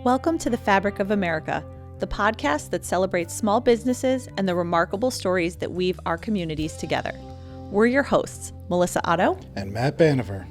Welcome to the Fabric of America, the podcast that celebrates small businesses and the remarkable stories that weave our communities together. We're your hosts, Melissa Otto and Matt Banover.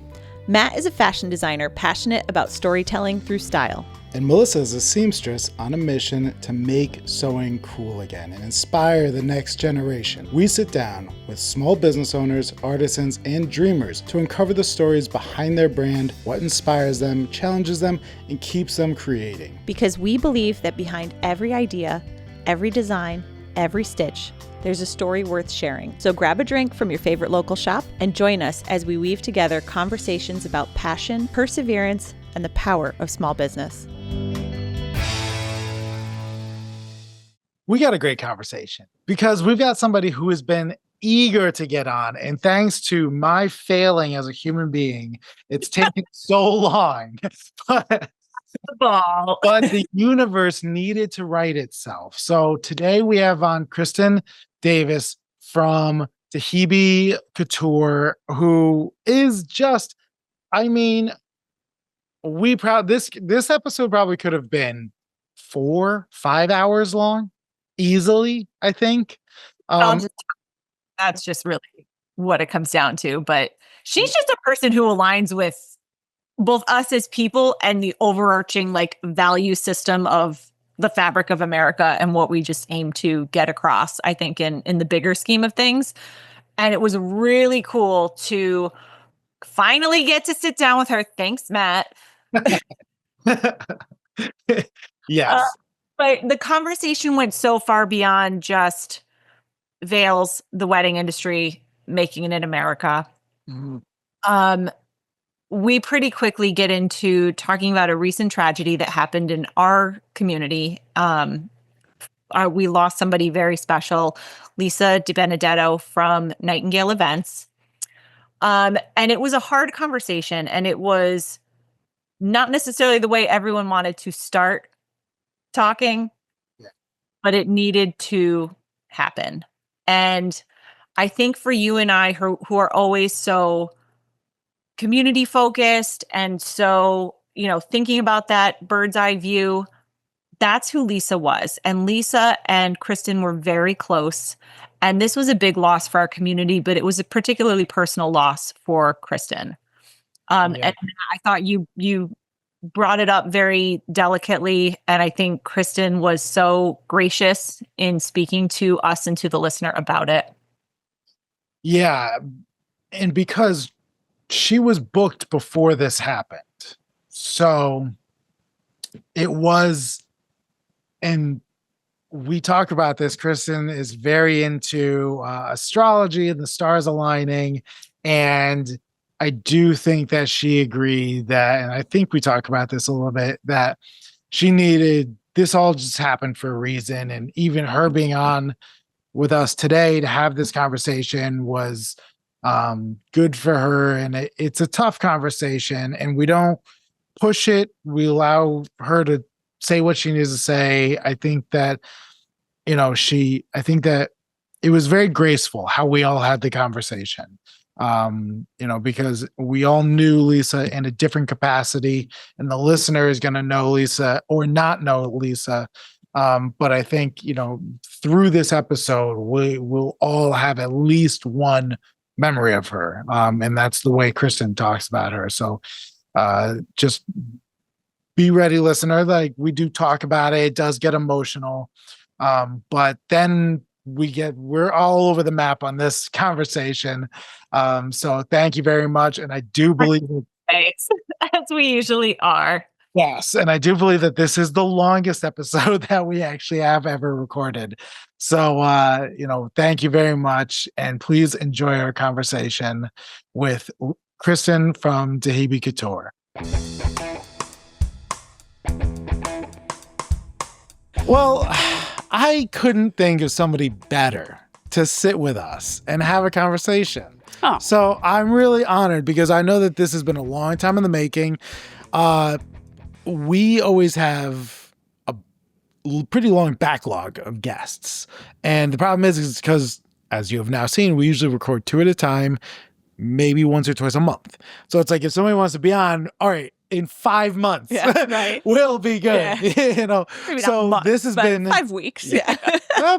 Matt is a fashion designer passionate about storytelling through style. And Melissa is a seamstress on a mission to make sewing cool again and inspire the next generation. We sit down with small business owners, artisans, and dreamers to uncover the stories behind their brand, what inspires them, challenges them, and keeps them creating. Because we believe that behind every idea, every design, every stitch, there's a story worth sharing. So grab a drink from your favorite local shop and join us as we weave together conversations about passion, perseverance, and the power of small business. We got a great conversation because we've got somebody who has been eager to get on. And thanks to my failing as a human being, it's taken so long. But the universe needed to right itself. So today we have on Kristin Davis from Dhibi Couture, who is just, this episode probably could have been 4-5 hours long, easily, I think. That's just really what it comes down to. But she's just a person who aligns with both us as people and the overarching value system of the fabric of America and what we just aim to get across, I think, in the bigger scheme of things. And it was really cool to finally get to sit down with her. Thanks, Matt. Yes. But the conversation went so far beyond just veils, the wedding industry, making it in America. Mm-hmm. We pretty quickly get into talking about a recent tragedy that happened in our community. We lost somebody very special, Lisa DiBenedetto from Nightingale Events. And it was a hard conversation, and it was not necessarily the way everyone wanted to start talking, but it needed to happen. And I think for you and I, who are always so community focused and so, thinking about that bird's eye view, that's who Lisa was. And Lisa and Kristin were very close. And this was a big loss for our community, but it was a particularly personal loss for Kristin. And I thought you brought it up very delicately. And I think Kristin was so gracious in speaking to us and to the listener about it. Yeah. And because she was booked before this happened. So it was, and we talked about this, Kristin is very into astrology and the stars aligning. And I do think that she agreed that, and I think we talked about this a little bit, that she needed, this all just happened for a reason. And even her being on with us today to have this conversation was good for her. And it's a tough conversation, and we don't push it. We allow her to say what she needs to say. I think that, I think that it was very graceful how we all had the conversation. Because we all knew Lisa in a different capacity, and the listener is going to know Lisa or not know Lisa. But I think, through this episode, we will all have at least one memory of her. And that's the way Kristin talks about her. So just be ready, listener. We do talk about it. It does get emotional. But then we're all over the map on this conversation. So thank you very much. And I do believe as we usually are. Yes. And I do believe that this is the longest episode that we actually have ever recorded. So, thank you very much. And please enjoy our conversation with Kristin from Dhibi Couture. Well, I couldn't think of somebody better to sit with us and have a conversation. Oh. So I'm really honored because I know that this has been a long time in the making. We always have a pretty long backlog of guests. And the problem is because, as you have now seen, we usually record 2 at a time, maybe once or twice a month. So it's like if somebody wants to be on, all right, in 5 months. Yeah, right. We'll be good. Yeah. You know, Maybe not so months, this has but been 5 weeks. Yeah.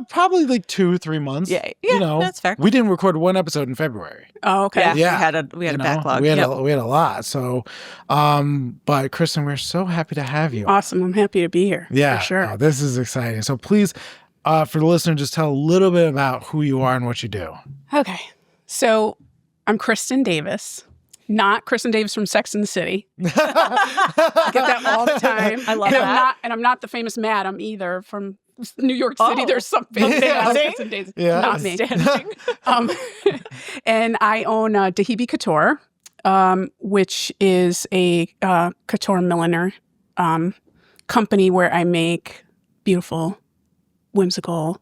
probably like 2-3 months. Yeah, you know, that's fair. We didn't record one episode in February. Oh, okay. Yeah, Yeah. we had a You know, backlog. We had a lot. So, but Kristin, we're so happy to have you. Awesome. I'm happy to be here. Yeah, For sure. this is exciting. So please, for the listener, just tell a little bit about who you are and what you do. Okay. So I'm Kristin Davis, not Kristin Davis from Sex and the City. I get that all the time. I love and that. I'm not the famous Madam either from New York City. Oh, There's some famous amazing. Kristin Davis. Yeah. Not me. Outstanding. And I own Dhibi Couture, which is a couture milliner company where I make beautiful, whimsical,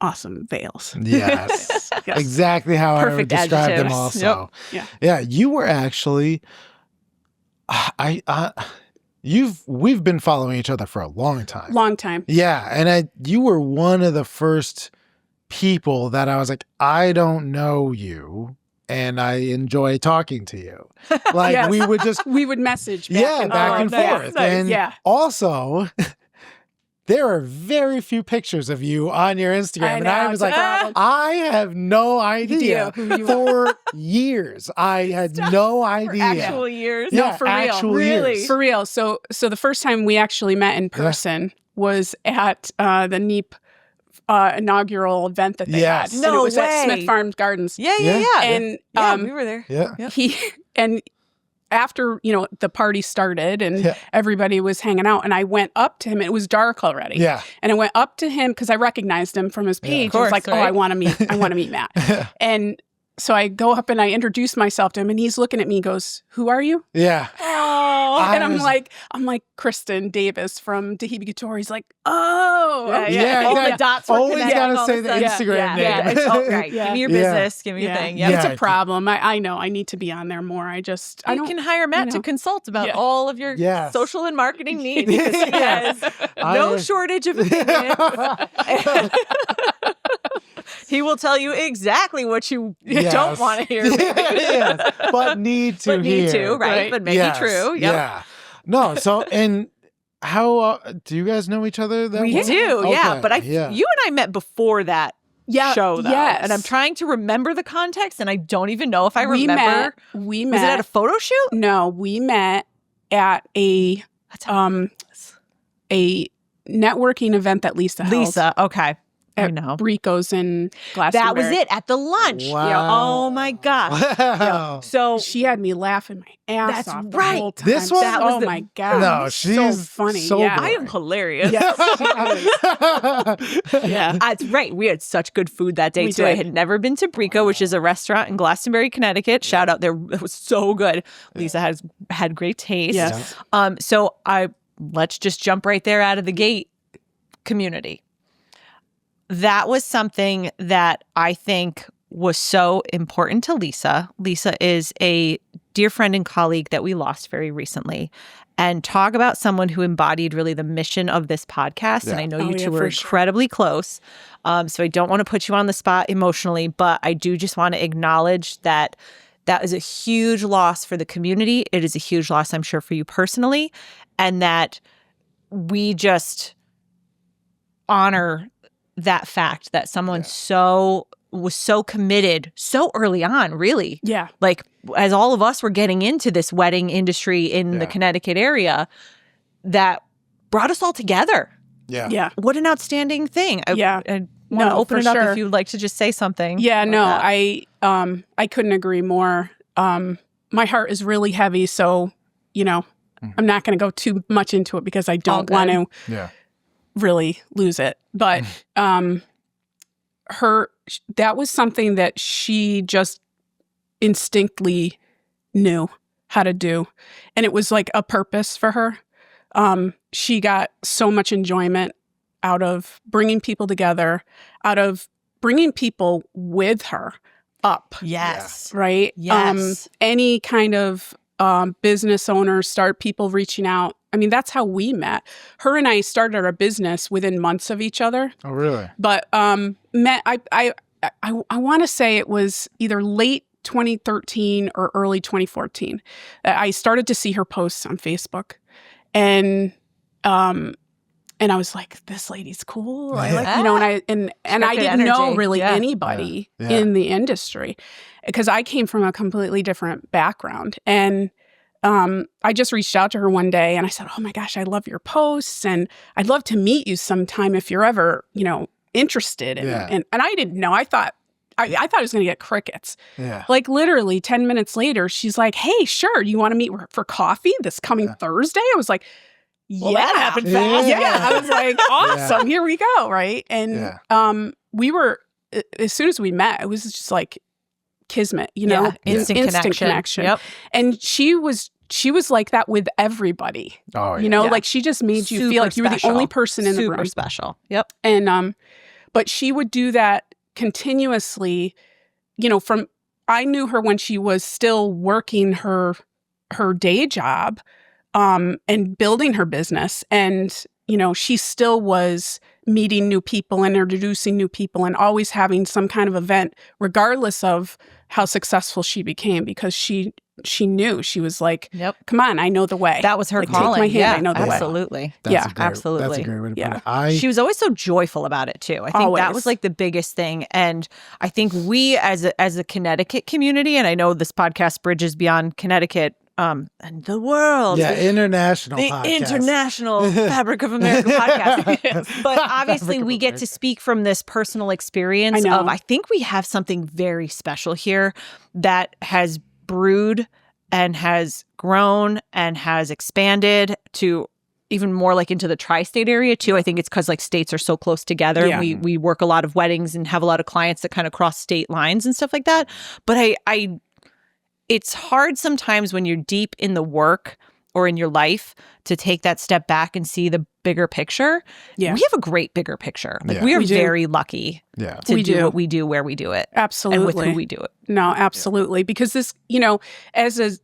awesome veils. Yes. Yes. Exactly how Perfect I would describe them adjectives. also. Yep. Yeah, you were actually we've been following each other for a long time. Long time. Yeah, and you were one of the first people that I was like, I don't know you and I enjoy talking to you. Like Yes. we would just We would message back back and forth. forth. Nice. And Yeah. also there are very few pictures of you on your Instagram. And I know, was it's a like, problem. I have no idea. who you For years, I had no idea. Actual years. Yeah, No, for real. actual Really? years. For real. So the first time we actually met in person was at the NEEP inaugural event that they Yes. had. No and it was way. at Smith Farms Gardens. Yeah. And yeah, we were there. Yeah. Yep. and after, the party started and Yeah. everybody was hanging out, and I went up to him. It was dark already. Yeah. And I went up to him because I recognized him from his page. I was course, like, right? I want to meet Matt. And so I go up and I introduce myself to him, and he's looking at me and goes, "Who are you?" Yeah. Oh. And I'm was- like Kristin Davis from Dhibi Couture. He's like, oh, Yeah, okay. Yeah, All exactly. the dots were Always connected gotta all say of a the sudden. Instagram yeah, name. Yeah, it's all right. Yeah. Give me your Yeah. business. Give me your thing. Yeah. It's a problem. I know. I need to be on there more. I You don't. can hire Matt to know. consult about Yeah. all of your Yes. social and marketing needs because he Yeah. has no I- shortage of opinions. He will tell you exactly what you Yes. don't want to hear. Yes, but need to But need hear. to, right? Right. But maybe Yes, true. Yep. Yeah. No, so, and how, do you guys know each other that We well? do, yeah. Okay, But you and I met before that Yeah. show, though. Yes. And I'm trying to remember the context, and I don't even know if I We remember. We Was it at a met. photo shoot? No, we met at a a networking event that Lisa held Lisa. Okay. I at know. Rico's in Glastonbury. That was it at the lunch. Wow. Yeah. Oh my gosh. Wow. So She had me laughing my ass That's off the right. whole time. This was- That was oh the- my god. No, so she's funny. so yeah. good. I am hilarious. Yes, yeah. That's right. We had such good food that day We too. I did. had never been to Brico, which is a restaurant in Glastonbury, Connecticut. Shout out there. It was so good. Lisa had great taste. Yes. So let's just jump right there out of the gate. Community. That was something that I think was so important to Lisa. Lisa is a dear friend and colleague that we lost very recently. And talk about someone who embodied really the mission of this podcast. Yeah. And I know Oh, you yeah, two were for sure. incredibly close. So I don't want to put you on the spot emotionally, but I do just want to acknowledge that is a huge loss for the community. It is a huge loss, I'm sure, for you personally. And that we just honor that fact that someone was so committed so early on, really. Yeah. Like as all of us were getting into this wedding industry in the Connecticut area, that brought us all together. Yeah. Yeah. What an outstanding thing. I want to No, open for it up sure. if you'd like to just say something. Yeah, about no, that. I couldn't agree more. My heart is really heavy, so I'm not going to go too much into it because I don't want to Yeah. really lose it. But that was something that she just instinctively knew how to do, and it was like a purpose for her. She got so much enjoyment out of bringing people together, out of bringing people with her up. Yes. Right? Yes. Any kind of business owners, start people reaching out. I mean, that's how we met. Her and I started our business within months of each other. Oh, really? But met, I want to say it was either late 2013 or early 2014. I started to see her posts on Facebook, and I was like, this lady's cool. I like, and I didn't know really anybody in the industry, because I came from a completely different background. And I just reached out to her one day and I said, oh my gosh, I love your posts and I'd love to meet you sometime if you're ever, interested. And I didn't know. I thought I was going to get crickets. Yeah. Like literally 10 minutes later, she's like, hey, sure. You want to meet for coffee this coming Thursday? I was like, well, that happened fast. Yeah. I was like, awesome. Here we go. Right. And we were, as soon as we met, it was just like kismet, instant connection. Yep. And she was like that with everybody. Oh, yeah. Like she just made you feel like you were the only person in the room. Super special. Yep. And but she would do that continuously, I knew her when she was still working her day job and building her business. And, she still was meeting new people and introducing new people and always having some kind of event, regardless of how successful she became, because she knew. She was like, come on, I know the way. That was her calling. Take my hand, I know the way. Absolutely. Absolutely. That's a great way to put it. She was always so joyful about it too. I think that was like the biggest thing. And I think we as a Connecticut community, and I know this podcast bridges beyond Connecticut, and the world. Yeah, international the podcast. International Fabric of America podcast. But obviously we get to speak from this personal experience I think we have something very special here that has brewed and has grown and has expanded to even more like into the tri-state area too. I think it's because like states are so close together. Yeah. We work a lot of weddings and have a lot of clients that kind of cross state lines and stuff like that. But it's hard sometimes when you're deep in the work or in your life to take that step back and see the bigger picture. Yeah. We have a great bigger picture. Like we are very lucky to do what we do where we do it. Absolutely. And with who we do it. No, absolutely. Because this, as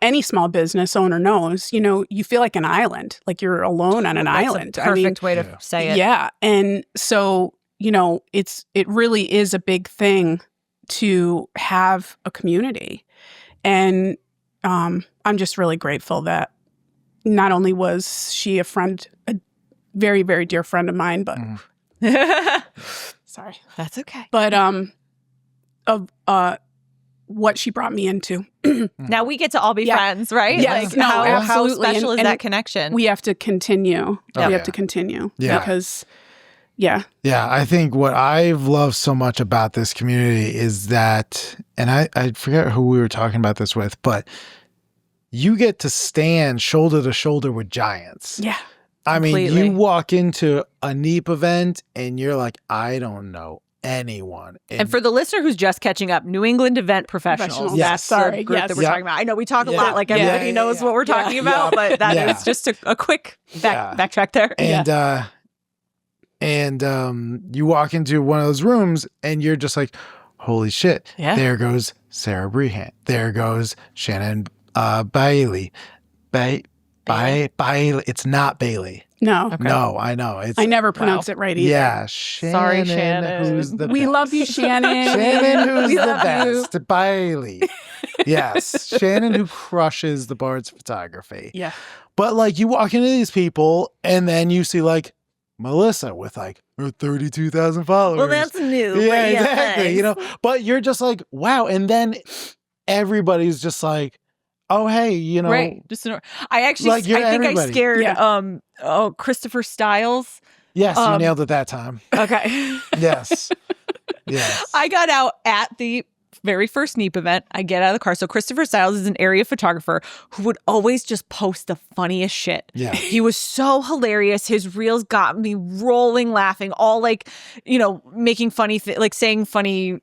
any small business owner knows, you feel like an island, like you're alone on an island. That's a perfect way to say it. Yeah. And so, it really is a big thing to have a community. And I'm just really grateful that not only was she a very, very dear friend of mine, but sorry. That's okay. But of what she brought me into. Now we get to all be friends, right? Yes. Like how special is that connection? We have to continue. We have to continue. Yeah. Because Yeah, I think what I've loved so much about this community is that, and I forget who we were talking about this with, but you get to stand shoulder to shoulder with giants. Yeah. I mean, you walk into a NEEP event and you're like, I don't know anyone. And for the listener who's just catching up, New England Event Professionals. Yes. That's the group that we're talking about. I know we talk a lot, like everybody knows what we're talking about, but that is just a quick backtrack there. And you walk into one of those rooms and you're just like, holy shit. Yeah. There goes Sarah Brehan. There goes Shannon Bailey. Bailey. It's not Bailey. No. Okay. No, I know. I never pronounce it right either. Yeah. Sorry, Shannon. Who's the best. Love you, Shannon. Shannon, who's the best. Bailey. Yes. Shannon, who crushes the Bard's photography. Yeah. But like you walk into these people and then you see like Melissa with like her 32,000 followers. Well, that's new. Yeah, exactly. But you're just like, wow. And then everybody's just like, oh, hey, Right. I think I scared Christopher Stiles. Yes, you nailed it that time. Okay. Yes. I got out at the very first NEEP event. I get out of the car. So Christopher Stiles is an area photographer who would always just post the funniest shit. Yeah. He was so hilarious. His reels got me rolling, laughing, all like, making funny, saying funny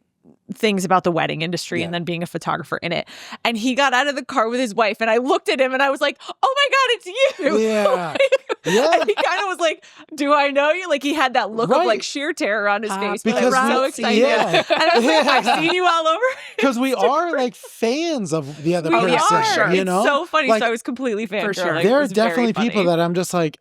things about the wedding industry and then being a photographer in it. And he got out of the car with his wife and I looked at him and I was like, oh my God, it's you. Yeah. And he kind of was like, do I know you? Like he had that look of like sheer terror on his face. Because I was so excited. Yeah. And I was like, I've seen you all over. Because we are like fans of the other person. It's so funny. So I was completely fangirling. There are definitely people that I'm just like,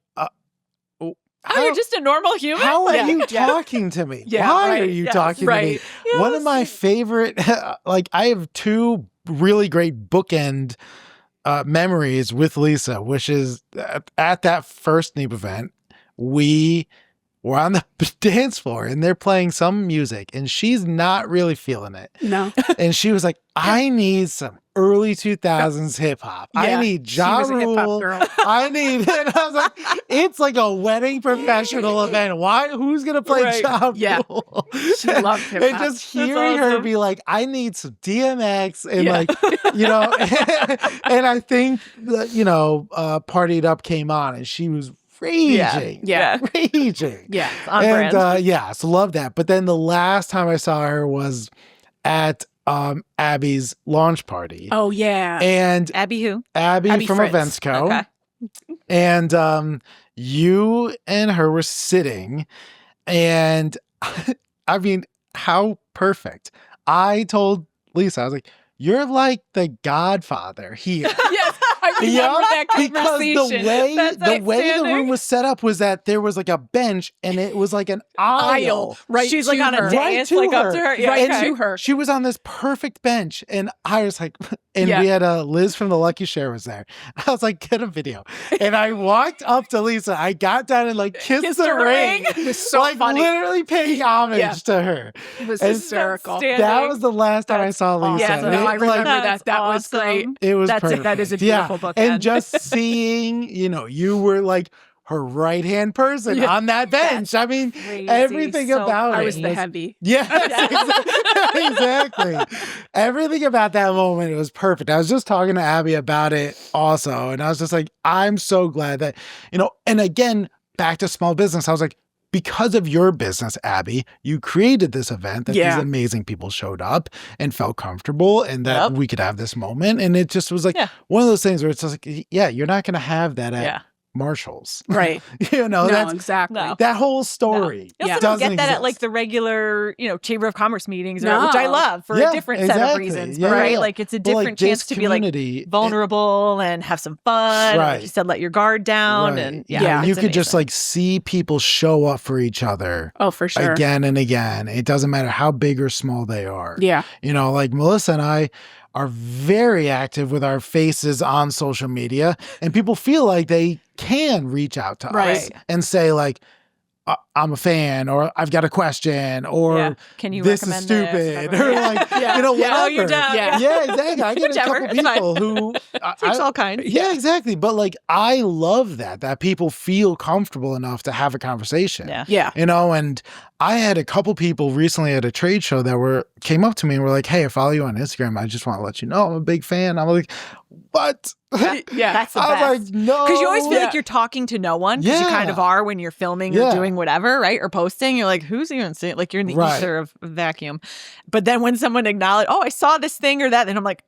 Oh, you're just a normal human? How are you talking to me? Yeah, Why right. are you Yes, talking to me? Yes. One of my favorite, like I have two really great bookend memories with Lisa, which is at that first NEEP event, we were on the dance floor and they're playing some music and she's not really feeling it. No. And she was like, I need some early 2000s hip hop. I Yeah, need she was a hip-hop Rule. girl. I need, and I was like, it's like a wedding professional event. Who's going to play Right. Ja Yeah. Rule? She loved hip-hop. And just That's hearing her awesome. be like, I need some DMX and Yeah. like, you know, and I think that, you know, Partied Up came on and she was raging. Yeah. Raging. Yeah. On And brand. so love that. But then the last time I saw her was at Abby's launch party. Oh, yeah. And Abby who? Abby from Fritz. Events Co. Okay. And you and her were sitting, and I mean, how perfect. I told Lisa, I was like, you're like the Godfather here. Yes. I remember that because conversation. the way the room was set up was that there was like a bench and it was like an aisle. Right. She's like to on a her. dais, to like up her. to her. Yeah, Right okay. to her. She was on this perfect bench, and I was like, and Yeah. we had Liz from the Lucky Share was there. I was like, get a video. And I walked up to Lisa. I got down and like kissed the her ring. It was so like funny. literally paying homage Yeah. to her. It was And hysterical. standing. That was the last time I saw Lisa. Yeah, And no, I it, remember like, that. That was awesome. great. it was That's perfect. That is a beautiful book. And just seeing, you know, you were like her right-hand person Yeah. on that bench. I mean, Crazy. everything So about I it was the heavy. Yes, exactly. Everything about that moment, it was perfect. I was just talking to Abby about it also, and I was just like, I'm so glad that, you know, and again, back to small business, I was like, because of your business, Abby, you created this event that Yeah. these amazing people showed up and felt comfortable and that Yep. we could have this moment. And it just was like Yeah. one of those things where it's just like, yeah, you're not going to have that at Yeah. Marshall's. Right. You know, No, that's exactly. No. that whole story. You also Yeah. don't doesn't get that at like exist. the regular, you know, Chamber of Commerce meetings, No. which I love for Yeah, a different set of exactly. reasons, Yeah, right? yeah. Like it's a But, like, different chance this to be like community, vulnerable and have some fun. Right. Like you said, let your guard down, Right. and Yeah. you it's could just amazing. like see people show up for each other Oh, for sure. again and again. It doesn't matter how big or small they are. Yeah. You know, like Melissa and I are very active with our faces on social media, and people feel like they can reach out to us Right. and say like, I'm a fan, or I've got a question, or Yeah. Can you this is recommend stupid, this? or like, Yeah. you know, Yeah. whatever. Oh, you're down. Yeah. Yeah, exactly. I get a Whichever. couple It's fine. people who Takes all kinds. yeah, exactly. But like, I love that people feel comfortable enough to have a conversation. Yeah. Yeah. You know, and I had a couple people recently at a trade show that came up to me and were like, hey, I follow you on Instagram. I just want to let you know I'm a big fan. I'm like, what? Yeah. That's the I best. was like, no. Because you always feel Yeah. like you're talking to no one, because you kind of Yeah. are when you're filming or Yeah. doing whatever, right? Or posting. You're like, who's even seeing? Like you're in the Right. ether of vacuum. But then when someone acknowledges, oh, I saw this thing or that, then I'm like,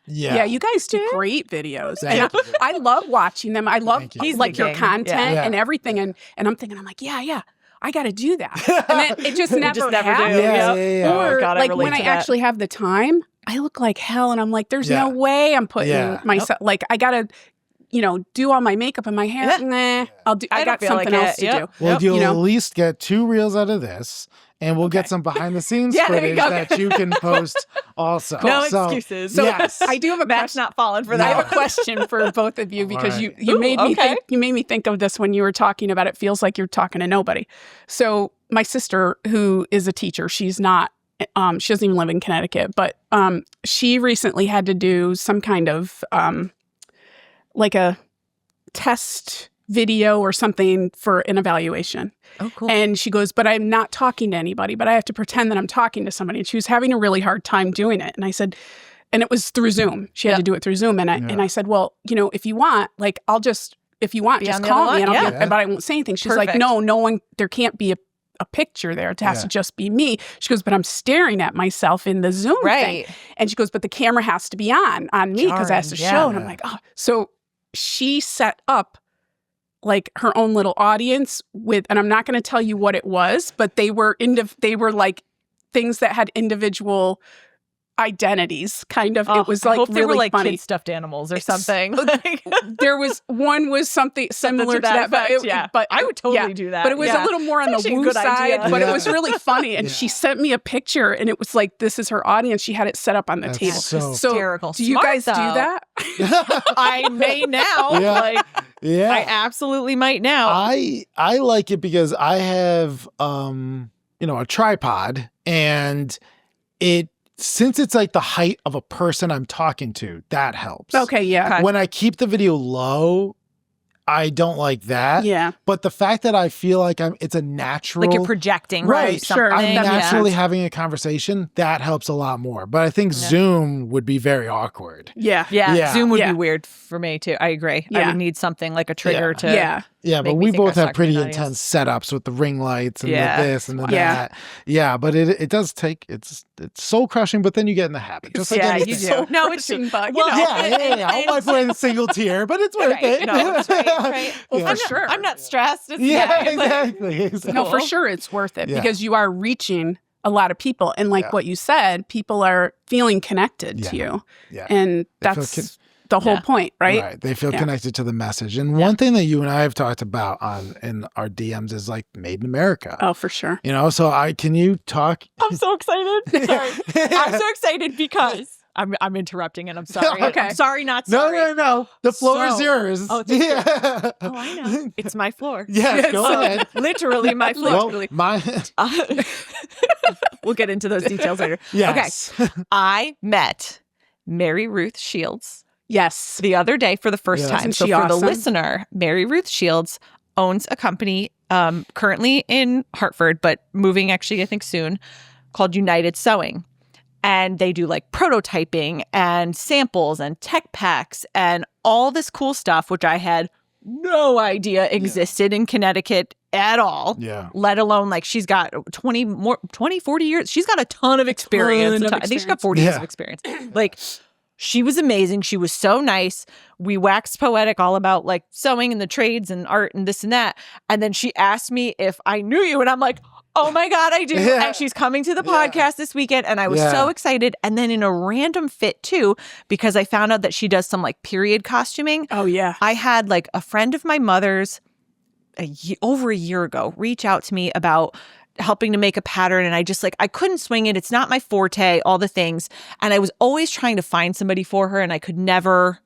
Yeah. You guys do great videos. Thank And you. I love watching them. I love Thank you. He's like the your king. content Yeah. and everything. And I'm thinking, I'm like, yeah, I got to do that. And then it just never, just never happens. do. Yeah. Or Oh, God, I like relate when to I that. actually have the time, I look like hell. And I'm like, there's Yeah. no way I'm putting Yeah. myself, like I got to, do all my makeup and my hair. Yeah. Nah, I don't got feel something like else it. to Yep. do. Well, Yep. you'll You know? at least get 2 reels out of this, and we'll get some behind the scenes Yeah, there footage you go. that you can post also. no So, excuses. So yes. I do have a Matt's question. not falling for I that. have a question for both of you because Right. you Ooh, made me okay. think of this when you were talking about it feels like you're talking to nobody. So my sister, who is a teacher, she's not she doesn't even live in Connecticut, but she recently had to do some kind of like a test video or something for an evaluation. Oh, cool. And she goes, but I'm not talking to anybody, but I have to pretend that I'm talking to somebody. And she was having a really hard time doing it. And I said, and it was through Zoom. She had to do it through Zoom. And I said, well, if you want, like, if you want, Be just on the call other me. And line. I'll Yeah. be, but I won't say anything. She's like, Perfect. no one, there can't be a picture there. It has to just be me. She goes, but I'm staring at myself in the Zoom Right. thing. And she goes, but the camera has to be on me because it has to Jarring, show. yeah. And I'm like, oh. So she set up like her own little audience with, and I'm not going to tell you what it was, but they were like things that had individual identities, kind of. Oh, It was I like hope they were really like funny. kid stuffed animals or something. There was something similar to that, but effect, but I would totally do that. But it was a little more on It's the actually a woo good side, idea. but it Yeah. was really funny. And she sent me a picture, and it was like, this is her audience. She had it set up on the That's table. so- hysterical. Do you Smart, guys do though. that? I may now. Yeah. Like, Yeah. I absolutely might now. I like it because I have a tripod, and since it's like the height of a person I'm talking to, that helps. Okay, yeah. Okay. When I keep the video low, I don't like that. Yeah. But the fact that I feel like it's a natural, Like you're projecting, Right, sure. I'm That makes naturally sense. having a conversation, that helps a lot more. But I think Zoom would be very awkward. Yeah. Yeah. Zoom would Yeah. be weird for me too. I agree. I Yeah. would need something like a trigger to. Yeah. Yeah, Make but me we think I both was have talking pretty to an audience. intense setups with the ring lights and Yeah. the this and the Yeah. that. Yeah, but it does take it's soul crushing, but then you get in the habit. Just like Yeah, you anything. do. No, it's Crushing, but, well, Yeah. I might play the single tier, but it's worth it. No, that's right. Well, Yeah. for sure. I'm not stressed. It's, Yeah, it's like- exactly. No, for sure it's worth it Yeah. because you are reaching a lot of people. And like what you said, people are feeling connected to you. Yeah. And They feel that's the whole point, right? They feel Yeah. connected to the message. And one thing that you and I have talked about in our DMs is like made in America. Oh, for sure. So can you talk? I'm so excited. Sorry. I'm so excited because I'm interrupting and I'm sorry. Okay. I'm sorry, not sorry. No. The floor is So- yours. Oh, thank you. yeah. Oh, I know. It's my floor. Yes, go ahead. Literally my floor. Well, my We'll get into those details later. yes. Okay. I met Mary Ruth Shields Yes. the other day for the first Yeah. time. Isn't So she for the awesome? listener, Mary Ruth Shields owns a company currently in Hartford, but moving actually, I think soon, called United Sewing. And they do like prototyping and samples and tech packs and all this cool stuff, which I had no idea existed in Connecticut at all. Yeah. Let alone like she's got 20, 40 years. She's got a ton of experience. Ton of I think she's got 40 years of experience. Like she was amazing. She was so nice. We waxed poetic all about like sewing and the trades and art and this and that. And then she asked me if I knew you. And I'm like, oh my God, I do. Yeah. And she's coming to the podcast this weekend. And I was so excited. And then in a random fit too, because I found out that she does some like period costuming. Oh, yeah. I had like a friend of my mother's over a year ago reach out to me about helping to make a pattern. And I just like, I couldn't swing it. It's not my forte, all the things. And I was always trying to find somebody for her and I could never,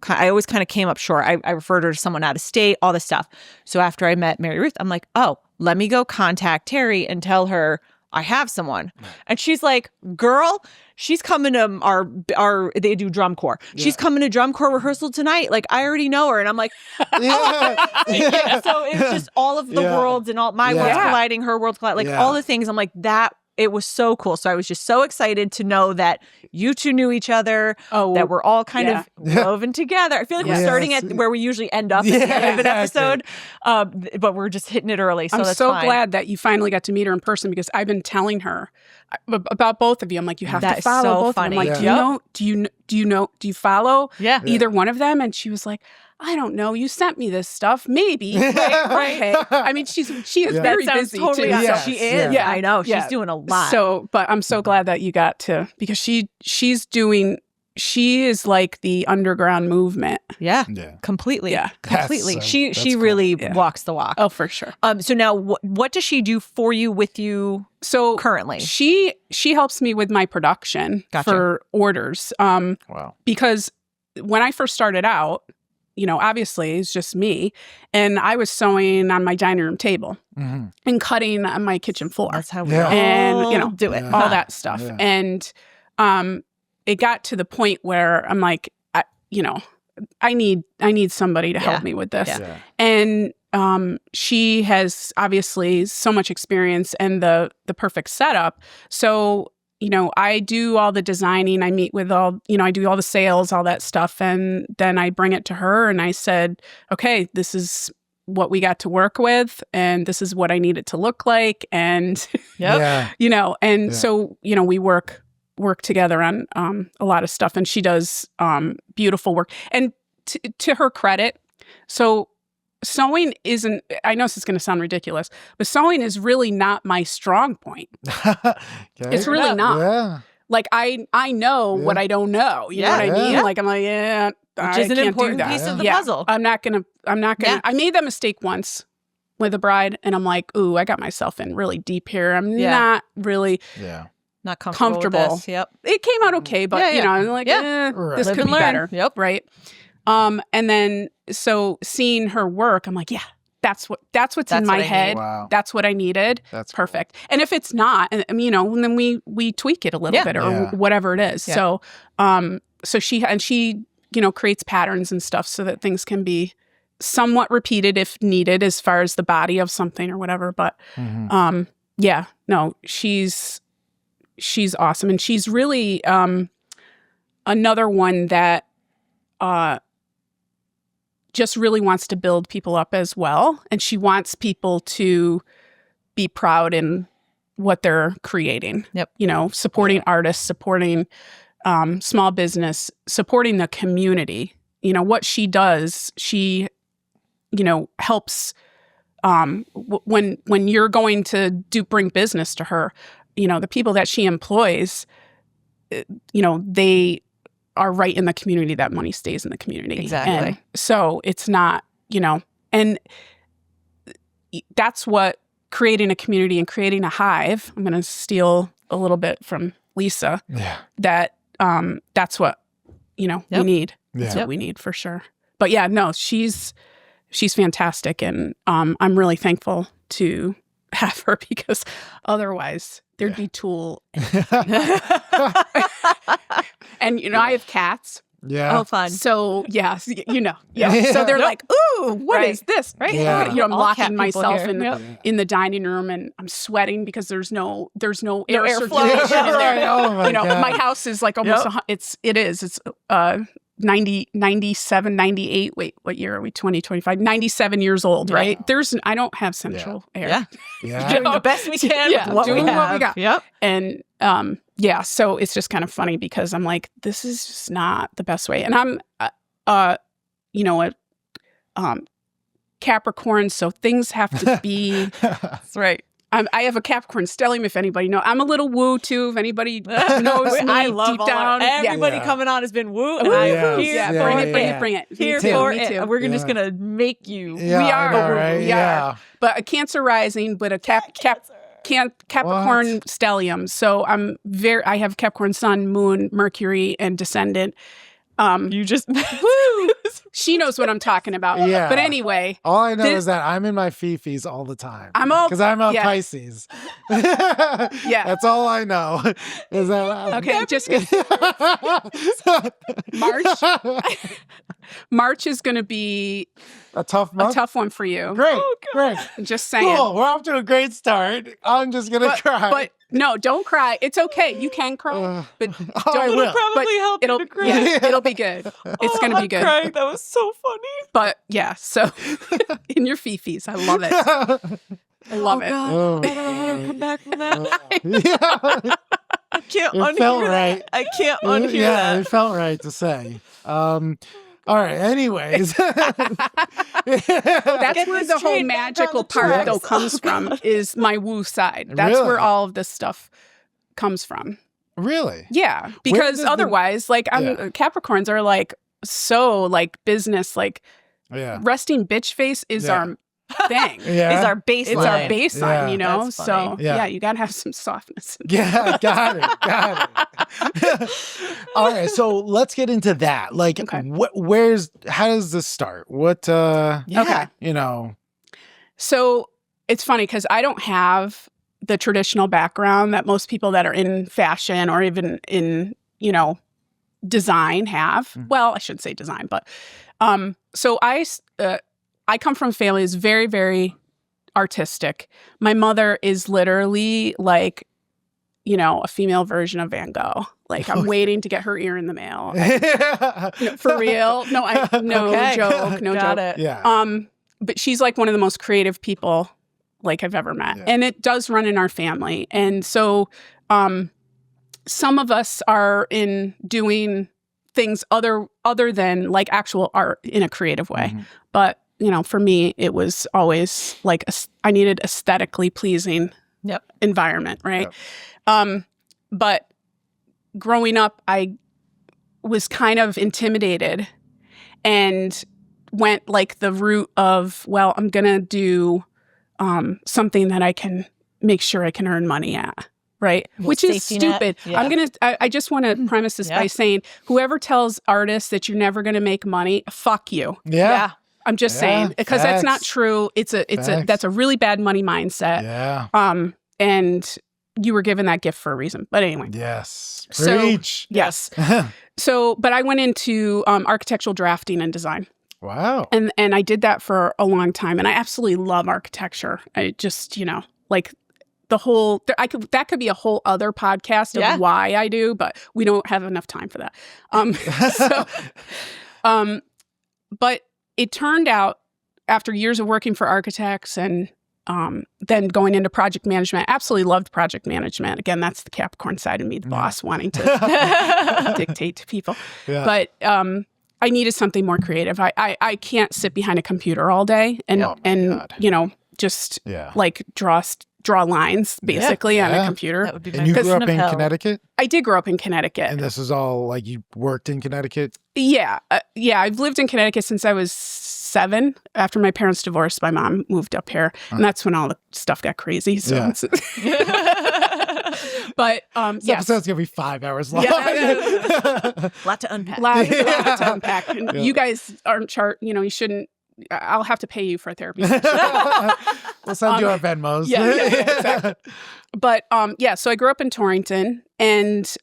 I always kind of came up short. I referred her to someone out of state, all this stuff. So after I met Mary Ruth, I'm like, oh, let me go contact Terry and tell her I have someone. And she's like, girl, she's coming to our they do drum corps. She's coming to drum corps rehearsal tonight. Like, I already know her. And I'm like, Yeah. so it's just all of the worlds and all my worlds colliding, her worlds colliding, like all the things. I'm like, that it was so cool. So I was just so excited to know that you two knew each other, that we're all kind of woven together. I feel like we're starting at where we usually end up at the end of an episode, but we're just hitting it early. So I'm that's so fine. glad that you finally got to meet her in person because I've been telling her about both of you. I'm like, you have That to is follow so both funny. of them. I'm like, Yeah. do you follow Yeah. either one of them? And she was like, I don't know. You sent me this stuff. Maybe. Right. Okay. I mean, she is very That sounds busy totally too. Yes, She is. yeah. I know. She's Yeah. doing a lot. So, but I'm so glad that you got to, because she is like the underground movement. yeah. Yeah. Completely. Yeah. Completely. That's She cool. really Yeah. walks the walk. Oh, for sure. So now what does she do for you with you So currently? she helps me with my production Gotcha. for orders. Wow. Because when I first started out, obviously it's just me, and I was sewing on my dining room table Mm-hmm. and cutting on my kitchen floor. That's how we Yeah. all And, do it. Yeah. all that stuff. Yeah. And it got to the point where I'm like, I need somebody to help me with this. Yeah. Yeah. And she has obviously so much experience and the perfect setup. So, I do all the designing. I meet with I do all the sales, all that stuff. And then I bring it to her and I said, okay, this is what we got to work with. And this is what I need it to look like. And, Yeah. and Yeah. so, we work together on a lot of stuff. And she does beautiful work. And to her credit, so sewing isn't, I know this is going to sound ridiculous, but sewing is really not my strong point. Okay. It's really not. Yeah. Like I know what I don't know. You know what I mean? Yeah. Like I'm like, yeah, Which I is an can't important do that. piece of the Yeah. puzzle. I'm not gonna. Yeah. I made that mistake once with a bride, and I'm like, ooh, I got myself in really deep here. I'm not really Not comfortable. With this. Yep. It came out okay, but you know, I'm like, this Live could and be learn. better. Yep. Right. And then so seeing her work, I'm like, yeah, that's what's in my what I head. need. Wow. That's what I needed. That's perfect. And if it's not, and you know, then we tweak it a little bit or whatever it is. Yeah. So she you know, creates patterns and stuff so that things can be somewhat repeated if needed as far as the body of something or whatever. But yeah, no, she's awesome. And she's really another one that just really wants to build people up as well. And she wants people to be proud in what they're creating. Yep. You know, supporting artists, supporting small business, supporting the community. You know, what she does, she, you know, helps when you're going to bring business to her, you know, the people that she employs, you know, they are right in the community. That money stays in the community. Exactly. And so it's not, you know, and that's what creating a community and creating a hive. I'm going to steal a little bit from Lisa. Yeah. That's what, you know, we need. That's Yeah. what we need for sure. But yeah, no, she's fantastic. And I'm really thankful to have her because otherwise there'd be Tool. And, you know, I have cats. Yeah. Oh, fun. So, yes, you know. Yeah. So they're like, ooh, what is this? Right. Yeah. You know, I'm All locking cat people myself here. in the dining room and I'm sweating because there's no air airflow. circulation in there. Right. Oh my You know, God. my house is like almost, it's 90, 97, 98. Wait, what year are we? 2025, 97 years old, right? I don't have central air. Yeah. Yeah. Doing the best we can with what doing we have. what we got. Yep. And yeah, so it's just kind of funny because I'm like, this is just not the best way. And I'm, you know, a Capricorn, so things have to be. That's right. I have a Capricorn stellium, if anybody knows. I'm a little woo too, if anybody knows me I love deep down. everybody coming on has been woo, and I'm here for bring it. Here Me for too. it. We're just gonna make you. Yeah, We are. I know, right? We are. But a Cancer rising, but a Capricorn stellium. So I have Capricorn sun, moon, Mercury, and descendant. You just She knows what I'm talking about. Yeah. But anyway. All I know is that I'm in my fifis all the time. Because I'm a Pisces. Yeah. That's all I know. Is that Okay, just March is going to be a tough month? a tough one for you. Great. Great. Just saying. Cool. We're off to a great start. I'm just going to cry. But no, don't cry. It's okay. You can cry. But I will. probably help you to cry. It'll be good. It's going to be good. Crying. That was so funny. But yeah, so in your fifis. I love it. I love it. God. Oh. I don't know how to come back from that. Yeah. I can't It unhear felt that. right. I can't unhear Yeah, that. it felt right to say. All right. Anyways, That's Get where this the whole train back on magical the part tracks. though comes from is my woo side. That's Really? where all of this stuff comes from. really? Yeah, because does the- otherwise, like Capricorns are like so like business, like Yeah. resting bitch face is Yeah. our thing. Yeah. Is our baseline. It's our baseline, Yeah. you know. That's So funny. Yeah. yeah, you gotta have some softness. Yeah, got it. All right, so let's get into that. Like, Okay. how does this start? What, Okay. you know? So it's funny because I don't have the traditional background that most people that are in fashion or even in, you know, design have. Well, I shouldn't say design, but so I come from a family that's very, very artistic. My mother is literally like, you know, a female version of Van Gogh. Like I'm waiting to get her ear in the mail. No, for real? No, Okay. joke. No Got joke. it. Yeah. But she's like one of the most creative people like I've ever met. Yeah. And it does run in our family. And so some of us are in doing things other than like actual art in a creative way. Mhm. But, you know, for me, it was always like I needed aesthetically pleasing environment, right? Yep. But growing up, I was kind of intimidated and went like the route of, well, I'm going to do something that I can make sure I can earn money at. Right. Which is stupid. Yeah. I just want to premise this by saying whoever tells artists that you're never going to make money, fuck you. Yeah. I'm just saying, because that's not true. That's a really bad money mindset. Yeah. And you were given that gift for a reason. But anyway. Yes. Preach. Yes. But I went into architectural drafting and design. Wow. And I did that for a long time. And I absolutely love architecture. I just, like the whole, that could be a whole other podcast of why I do, but we don't have enough time for that. But it turned out after years of working for architects and then going into project management, I absolutely loved project management. Again, that's the Capricorn side of me, the boss wanting to dictate to people. Yeah. But I needed something more creative. I can't sit behind a computer all day and just like draw lines basically on a computer. That would be and you grew up in Connecticut? I did grow up in Connecticut. And this is all like you worked in Connecticut? Yeah. I've lived in Connecticut since I was 7. After my parents divorced, my mom moved up here. And that's when all the stuff got crazy. So But this episode's going to be 5 hours long. A lot to unpack. Lot to unpack. And you guys aren't you shouldn't. I'll have to pay you for therapy. We'll send you our Venmos. Yeah, exactly. But so I grew up in Torrington and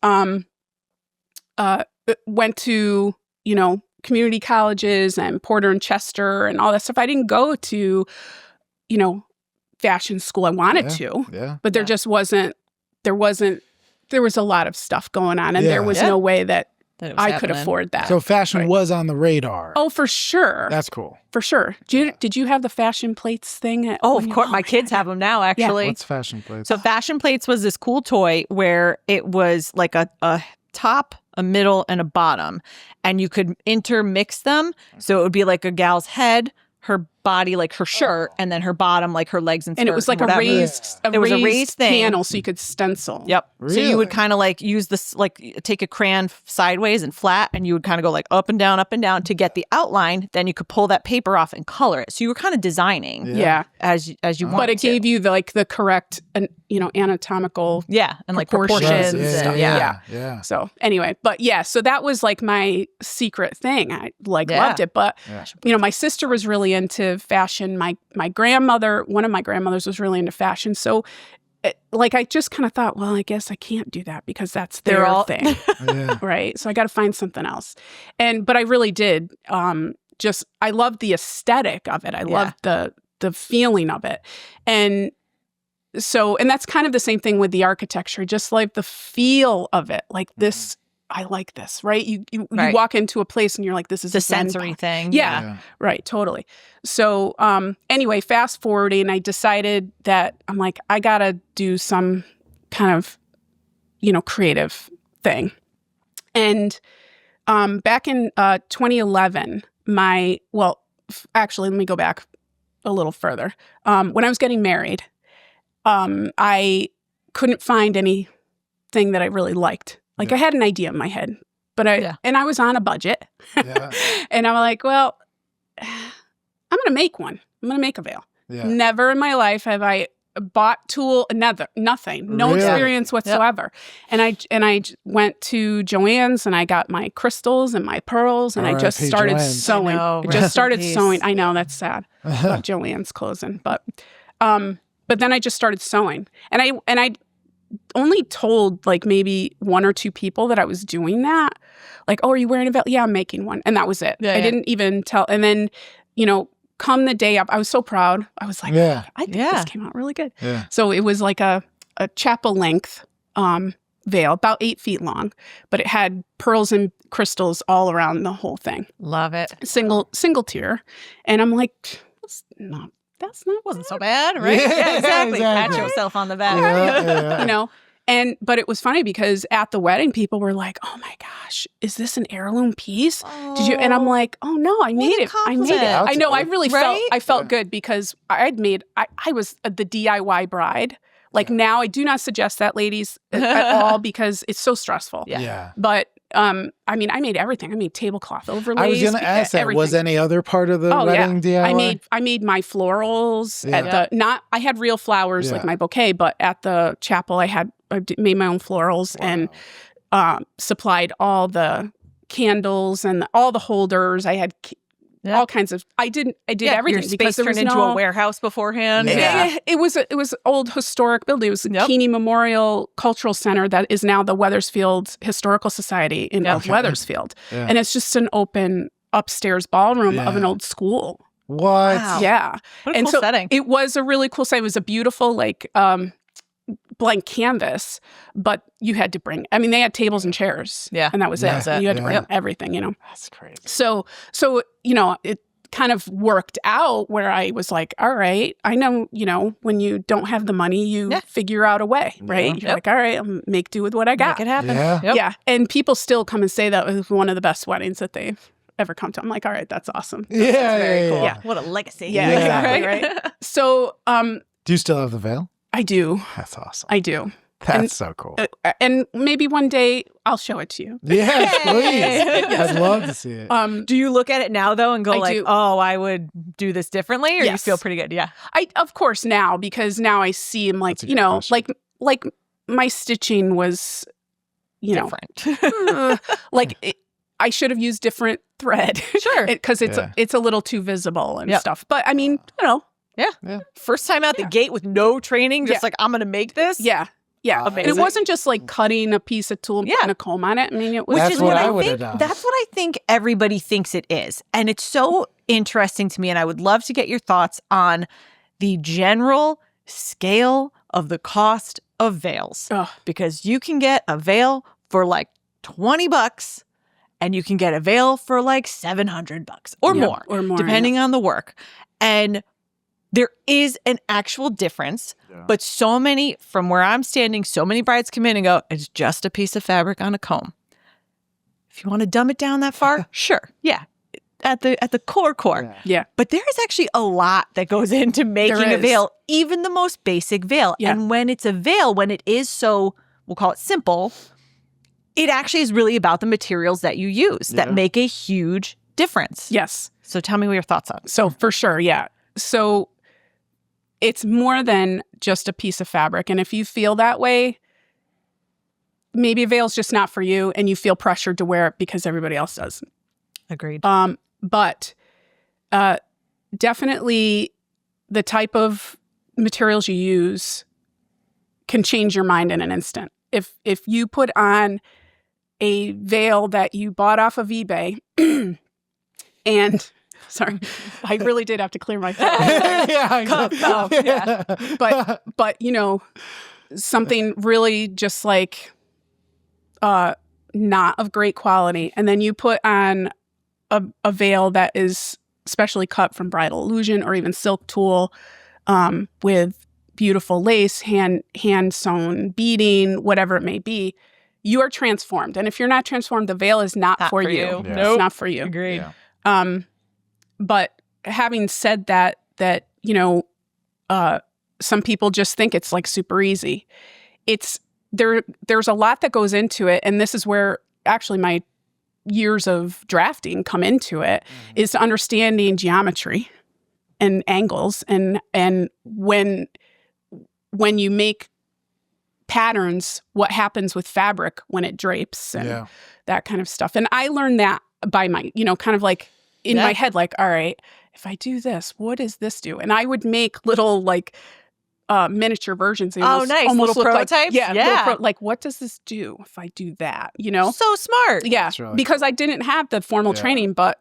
went to, community colleges and Porter and Chester and all that stuff. I didn't go to, fashion school. I wanted to, but there just wasn't, there was a lot of stuff going on and there was no way that I could afford that. So fashion was on the radar. Oh, for sure. That's cool. For sure. Did you have the fashion plates thing? Of course. My kids have them now, actually. Yeah. What's fashion plates? So fashion plates was this cool toy where it was like a top, a middle, and a bottom. And you could intermix them. So it would be like a gal's head, her body, like her shirt, and then her bottom, like her legs and skirt. And it was like a raised thing. panel so you could stencil. Yep. Really? So you would kind of like use this, like take a crayon sideways and flat, and you would kind of go like up and down to get the outline. Then you could pull that paper off and color it. So you were kind of designing as you wanted. But it gave you the correct, anatomical and like proportions. And Yeah. So anyway, but so that was like my secret thing. I loved it. But, my sister was really into fashion. My grandmother, one of my grandmothers was really into fashion. So I just kind of thought, well, I guess I can't do that because that's their thing. Right. So I got to find something else. But I really did. I loved the aesthetic of it. I loved the feeling of it. And that's kind of the same thing with the architecture, just like the feel of it, like this. I like this, right? You walk into a place and you're like, this is a sensory thing. Yeah. Right. Totally. So anyway, fast forwarding, I decided that I'm like, I got to do some kind of, creative thing. And back in 2011, actually, let me go back a little further. When I was getting married, I couldn't find anything that I really liked. I had an idea in my head, but I was on a budget. And I'm like, well, I'm going to make one. I'm going to make a veil. Yeah. Never in my life have I bought nothing, no experience whatsoever. Yep. And I went to Joann's and I got my crystals and my pearls and I just started sewing. I just started sewing. I know that's sad. Joann's closing, but then I just started sewing and I only told like maybe 1 or 2 people that I was doing that. Like, oh, are you wearing a veil? Yeah, I'm making one. And that was it. I didn't even tell. And then, come the day up, I was so proud. I was like, I think this came out really good. Yeah. So it was like a chapel length veil, about 8 feet long, but it had pearls and crystals all around the whole thing. Love it. Single tier. And I'm like, wasn't so bad, right? Yeah, exactly. Pat yourself on the back. But it was funny because at the wedding, people were like, "Oh my gosh, is this an heirloom piece? Did you?" And I'm like, "Oh no, I made it. I made it. I know. I really felt good because I was the DIY bride. Like now, I do not suggest that, ladies, at all because it's so stressful. Yeah. But I mean, I made everything. I made tablecloth overlays. I was going to ask that. Everything. Was any other part of the wedding DIY? I made my florals at the I had real flowers like my bouquet, but at the chapel I made my own florals and supplied all the candles and all the holders. I had all kinds of. I did everything your because space there was turned into a warehouse beforehand. It was old historic building. It was Keeney Memorial Cultural Center that is now the Weathersfield Historical Society in Weathersfield, and it's just an open upstairs ballroom of an old school. What? Wow. Yeah, what a cool setting. It was a really cool setting. It was a beautiful blank canvas, but you had to bring. I mean, they had tables and chairs. Yeah, and that was it. You had to bring everything. That's crazy. So it kind of worked out where I was like, all right, I know, when you don't have the money, you figure out a way, right? You're like, all right, I'll make do with what I got. Make it happen. Yeah. And people still come and say that was one of the best weddings that they've ever come to. I'm like, all right, that's awesome. That's very cool. Yeah. What a legacy. Yeah. Exactly. Right. So, do you still have the veil? I do. That's awesome. I do. That's so cool. And maybe one day I'll show it to you. Yes, please. I'd love to see it. Do you look at it now though and go I would do this differently, or you feel pretty good? Yeah. Of course now, because now I see him like, like my stitching was, different. I should have used different thread. Sure. Because it's a little too visible and stuff. But I mean, Yeah. First time out the gate with no training, just like, I'm going to make this. Yeah. Yeah. Amazing. And it wasn't just like cutting a piece of tool and putting a comb on it. I mean, it was. That's what I would have done. That's what I think everybody thinks it is. And it's so interesting to me. And I would love to get your thoughts on the general scale of the cost of veils. Because you can get a veil for like $20 and you can get a veil for like $700 or more, depending on the work. And there is an actual difference, but so many, from where I'm standing, so many brides come in and go, it's just a piece of fabric on a comb. If you want to dumb it down that far, sure. Yeah. At the core. Yeah. But there is actually a lot that goes into making a veil, even the most basic veil. Yeah. And when it's a veil, when it is so, we'll call it simple, it actually is really about the materials that you use that make a huge difference. Yes. So tell me what your thoughts are. So for sure, yeah. So it's more than just a piece of fabric. And if you feel that way, maybe a veil's just not for you and you feel pressured to wear it because everybody else does. Agreed. But definitely the type of materials you use can change your mind in an instant. If you put on a veil that you bought off of eBay and... Sorry, I really did have to clear my throat. But something really just like not of great quality, and then you put on a veil that is specially cut from Bridal Illusion or even silk tulle with beautiful lace, hand sewn beading, whatever it may be. You are transformed, and if you're not transformed, the veil is not for you. Yeah. Nope. It's not for you. Agreed. Yeah. But having said that, some people just think it's like super easy. There's a lot that goes into it. And this is where actually my years of drafting come into it, is understanding geometry and angles. And when you make patterns, what happens with fabric when it drapes and that kind of stuff. And I learned that by my, kind of like, in my head, like, all right, if I do this, what does this do? And I would make little like miniature versions. They nice. Little prototypes? Like, like, what does this do if I do that? So smart. Yeah. Really because I didn't have the formal training, but,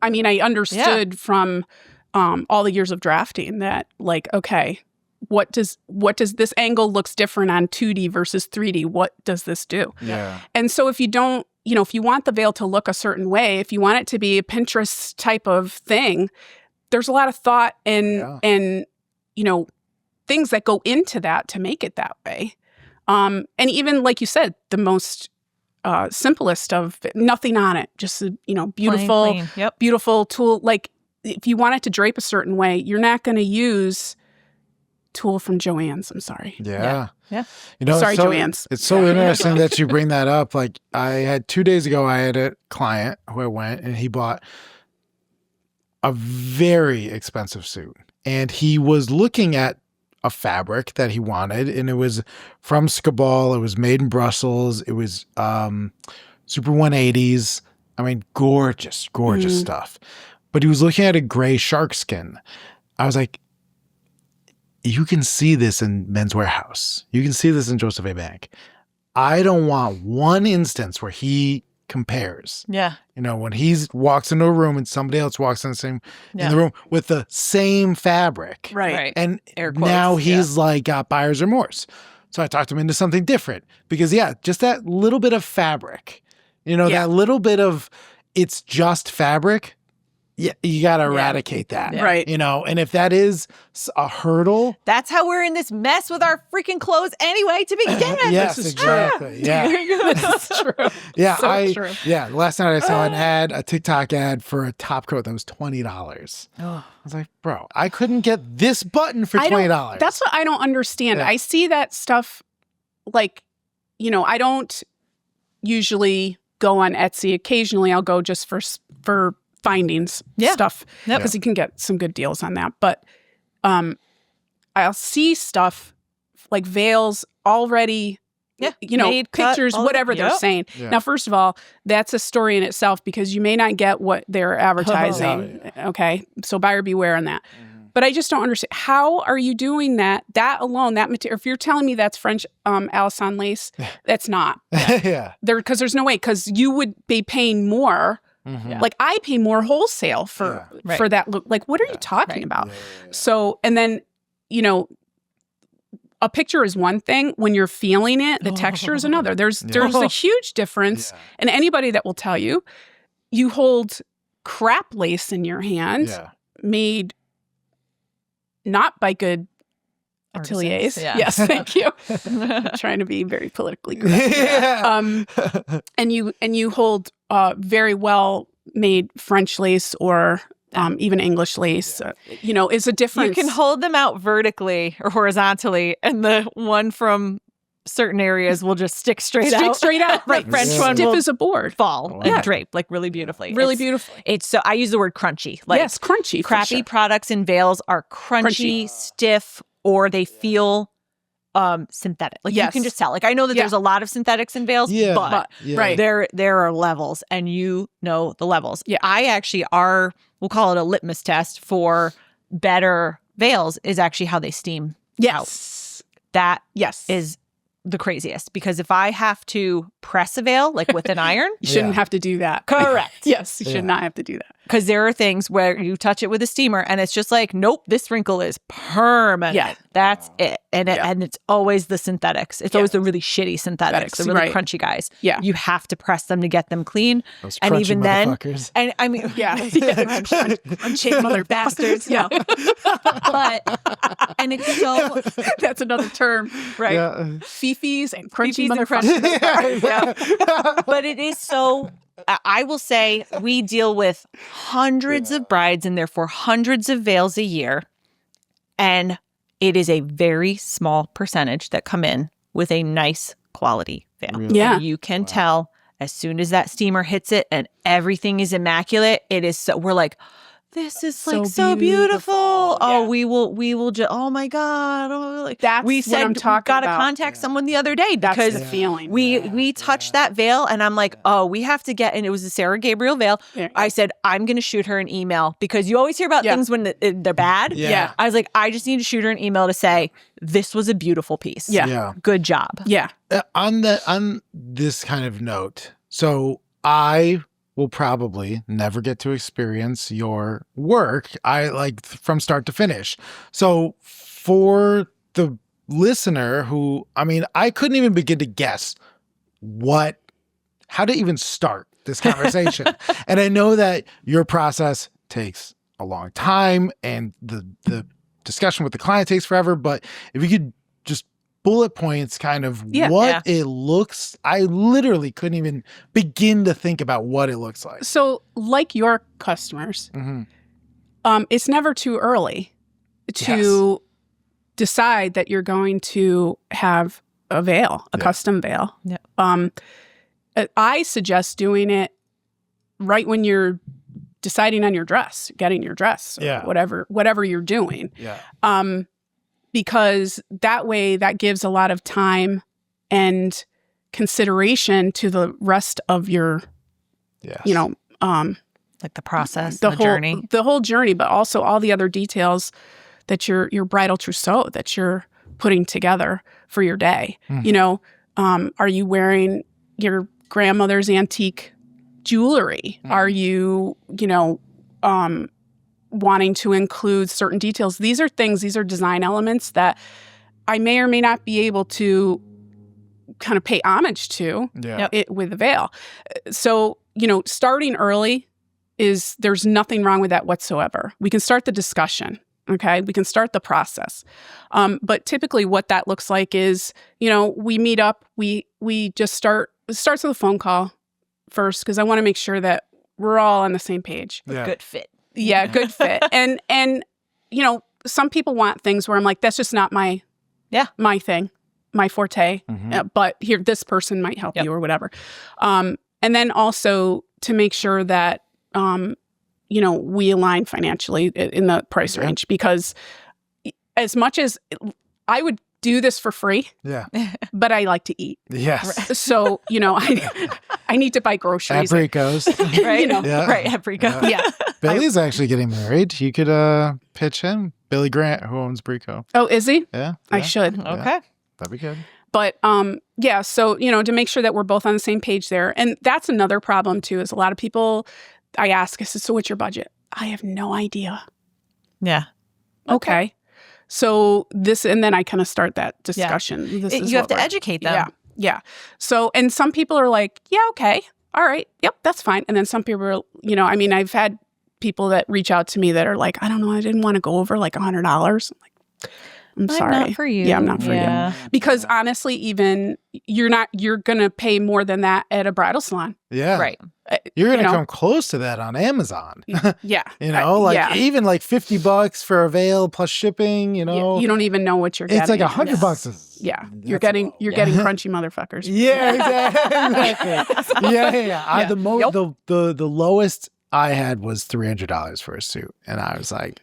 I mean, I understood from all the years of drafting that like, okay, what does this angle looks different on 2D versus 3D? What does this do? Yeah. And so if you don't, if you want the veil to look a certain way, if you want it to be a Pinterest type of thing, there's a lot of thought and things that go into that to make it that way. And even like you said, the most simplest of nothing on it, just a, beautiful, Plain, yep. beautiful tool. Like if you want it to drape a certain way, you're not going to use tulle from Joann's. I'm sorry. Yeah. Yeah. Sorry, Joann's. It's so interesting that you bring that up. Like 2 days ago, I had a client who I went and he bought a very expensive suit. And he was looking at a fabric that he wanted, and it was from Skabal. It was made in Brussels. It was super 180s. I mean, gorgeous stuff. But he was looking at a gray shark skin. I was like, you can see this in Men's Warehouse. You can see this in Joseph A. Bank. I don't want one instance where he compares. Yeah. When he walks into a room and somebody else walks in the room with the same fabric. Right. And Air quotes, now he's like got buyer's remorse. So I talked him into something different because just that little bit of fabric, that little bit of it's just fabric. Yeah, you got to eradicate that. Yeah. Right. And if that is a hurdle. That's how we're in this mess with our freaking clothes anyway to begin with. Yes, This is exactly. Yeah. This is true. Yeah, So true. last night I saw a TikTok ad for a top coat that was $20. Oh. I was like, bro, I couldn't get this button for $20. That's what I don't understand. Yeah. I see that stuff like, I don't usually go on Etsy. Occasionally I'll go just for findings stuff because you can get some good deals on that. But I'll see stuff like veils already, Made, pictures, cut, whatever they're saying. Yeah. Now, first of all, that's a story in itself because you may not get what they're advertising. Okay. So buyer beware on that. But I just don't understand. How are you doing that? That alone, that material, if you're telling me that's French Alisson lace, that's not. Yeah. Because there's no way, because you would be paying more. Mhm. Like I pay more wholesale for that look. Like, what are you talking about? Yeah. So, and then, a picture is one thing. When you're feeling it, the texture is another. There's a huge difference. Yeah. And anybody that will tell you, you hold crap lace in your hand, made not by good ateliers. Yeah. Yes, thank you. I'm trying to be very politically correct. Yeah. And you hold very well made French lace or even English lace. Is a difference. You can hold them out vertically or horizontally, and the one from certain areas will just stick straight out. Right. The French Yeah. one Stiff will as a board. fall Yeah. and drape like really beautifully. Really It's- beautifully. It's so I use the word crunchy. Like Yes, crunchy. for crappy sure. products in veils are crunchy, stiff, or they feel synthetic. Like you Yes. can just tell. Like I know that Yeah. there's a lot of synthetics in veils, Yeah. but Yeah. Right. there are levels, and the levels. Yeah. I actually we'll call it a litmus test for better veils is actually how they steam. Yes. That Yes. is the craziest, because if I have to press a veil like with an iron, You shouldn't Yeah. have to do that. correct. Yes, you Yeah. should not have to do that. Because there are things where you touch it with a steamer and it's just like, nope, this wrinkle is permanent. Yeah. That's it. And Yeah. and it's always the synthetics. It's Yeah. always the really shitty synthetics, the really Right. crunchy guys. Yeah. You have to press them to get them clean. Those And crunchy even then, motherfuckers. and I mean, Yeah. crunchy mother bastards. Yeah. But, and it's so, That's another term. right. Yeah. Fifis and crunchy Fifis and motherfuckers. crunchy Yeah. But it is so, I will say we deal with hundreds of brides and therefore hundreds of veils a year. And it is a very small percentage that come in with a nice quality veil. Really? Yeah. And you can tell as soon as that steamer hits it and everything is immaculate, it is so, we're like, this is So like so beautiful. beautiful. Oh, Yeah. we will just, oh my God. Oh, like, That's we what said, I'm talking got to about. contact someone the other day That's because the feeling. we touched that veil and I'm like, oh, we have to get, and it was a Sarah Gabriel veil. There you go. I said, I'm going to shoot her an email because you always hear about Yeah. things when they're bad. Yeah. I was like, I just need to shoot her an email to say, this was a beautiful piece. Yeah. Yeah. Good job. Yeah. On this kind of note, so I will probably never get to experience your work. I like from start to finish. So for the listener who, I mean, I couldn't even begin to guess how to even start this conversation. And I know that your process takes a long time and the discussion with the client takes forever, but if you could just bullet points kind of Yeah. what it looks. I literally couldn't even begin to think about what it looks like. So like your customers, it's never too early to decide that you're going to have a veil, a custom veil. Yeah. I suggest doing it right when you're deciding on your dress, getting your dress, or whatever you're doing. Yeah. Because that way that gives a lot of time and consideration to the rest of your, you know, like the process, the the whole journey. the whole journey, but also all the other details that your bridal trousseau that you're putting together for your day. You know, are you wearing your grandmother's antique jewelry? Are you, you know, wanting to include certain details? These are design elements that I may or may not be able to kind of pay homage to it with the veil. So, you know, starting early there's nothing wrong with that whatsoever. We can start the discussion. Okay. We can start the process. But typically what that looks like is, you know, we meet up, we just it starts with a phone call first, because I want to make sure that we're all on the same page. A good fit. Yeah, good fit. And you know, some people want things where I'm like, that's just not my thing, my forte. But here, this person might help you or whatever. And then also to make sure that you know, we align financially in the price range, because as much as I would do this for free, but I like to eat. Yes. So, you know, I need to buy groceries. At Brico's. Right? You know, Right, at Brico. yeah. Billy's actually getting married. You could pitch him. Billy Grant, who owns Brico. Oh, is he? Yeah. I should. Okay. That'd be good. But yeah, so, you know, to make sure that we're both on the same page there. And that's another problem too, is a lot of people, I said, so what's your budget? I have no idea. Yeah. Okay. So this, and then I kind of start that discussion. You have to educate them. Yeah. Yeah. So, and some people are like, yeah, okay. All right. Yep. That's fine. And then some people are, you know, I mean, I've had people that reach out to me that are like, I don't know, I didn't want to go over like $100. I'm like, I'm sorry. not for you. Yeah, I'm not for you. Because honestly, even you're going to pay more than that at a bridal salon. Yeah. Right. You're going to come close to that on Amazon. Yeah. You know, like even like $50 for a veil plus shipping, you know. You don't even know what you're getting. It's like $100. Yeah. You're getting crunchy motherfuckers. Yeah, exactly. Yeah. The lowest I had was $300 for a suit. And I was like,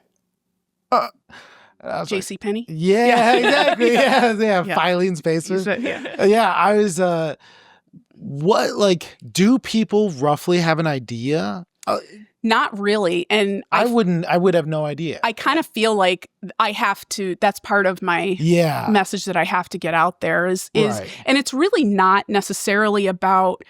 JC Penney? Yeah, exactly. Yeah. Filing spaces. Yeah. I was what, like, do people roughly have an idea? Not really. And I would have no idea. I kind of feel like I have to, that's part of my message that I have to get out there is and it's really not necessarily about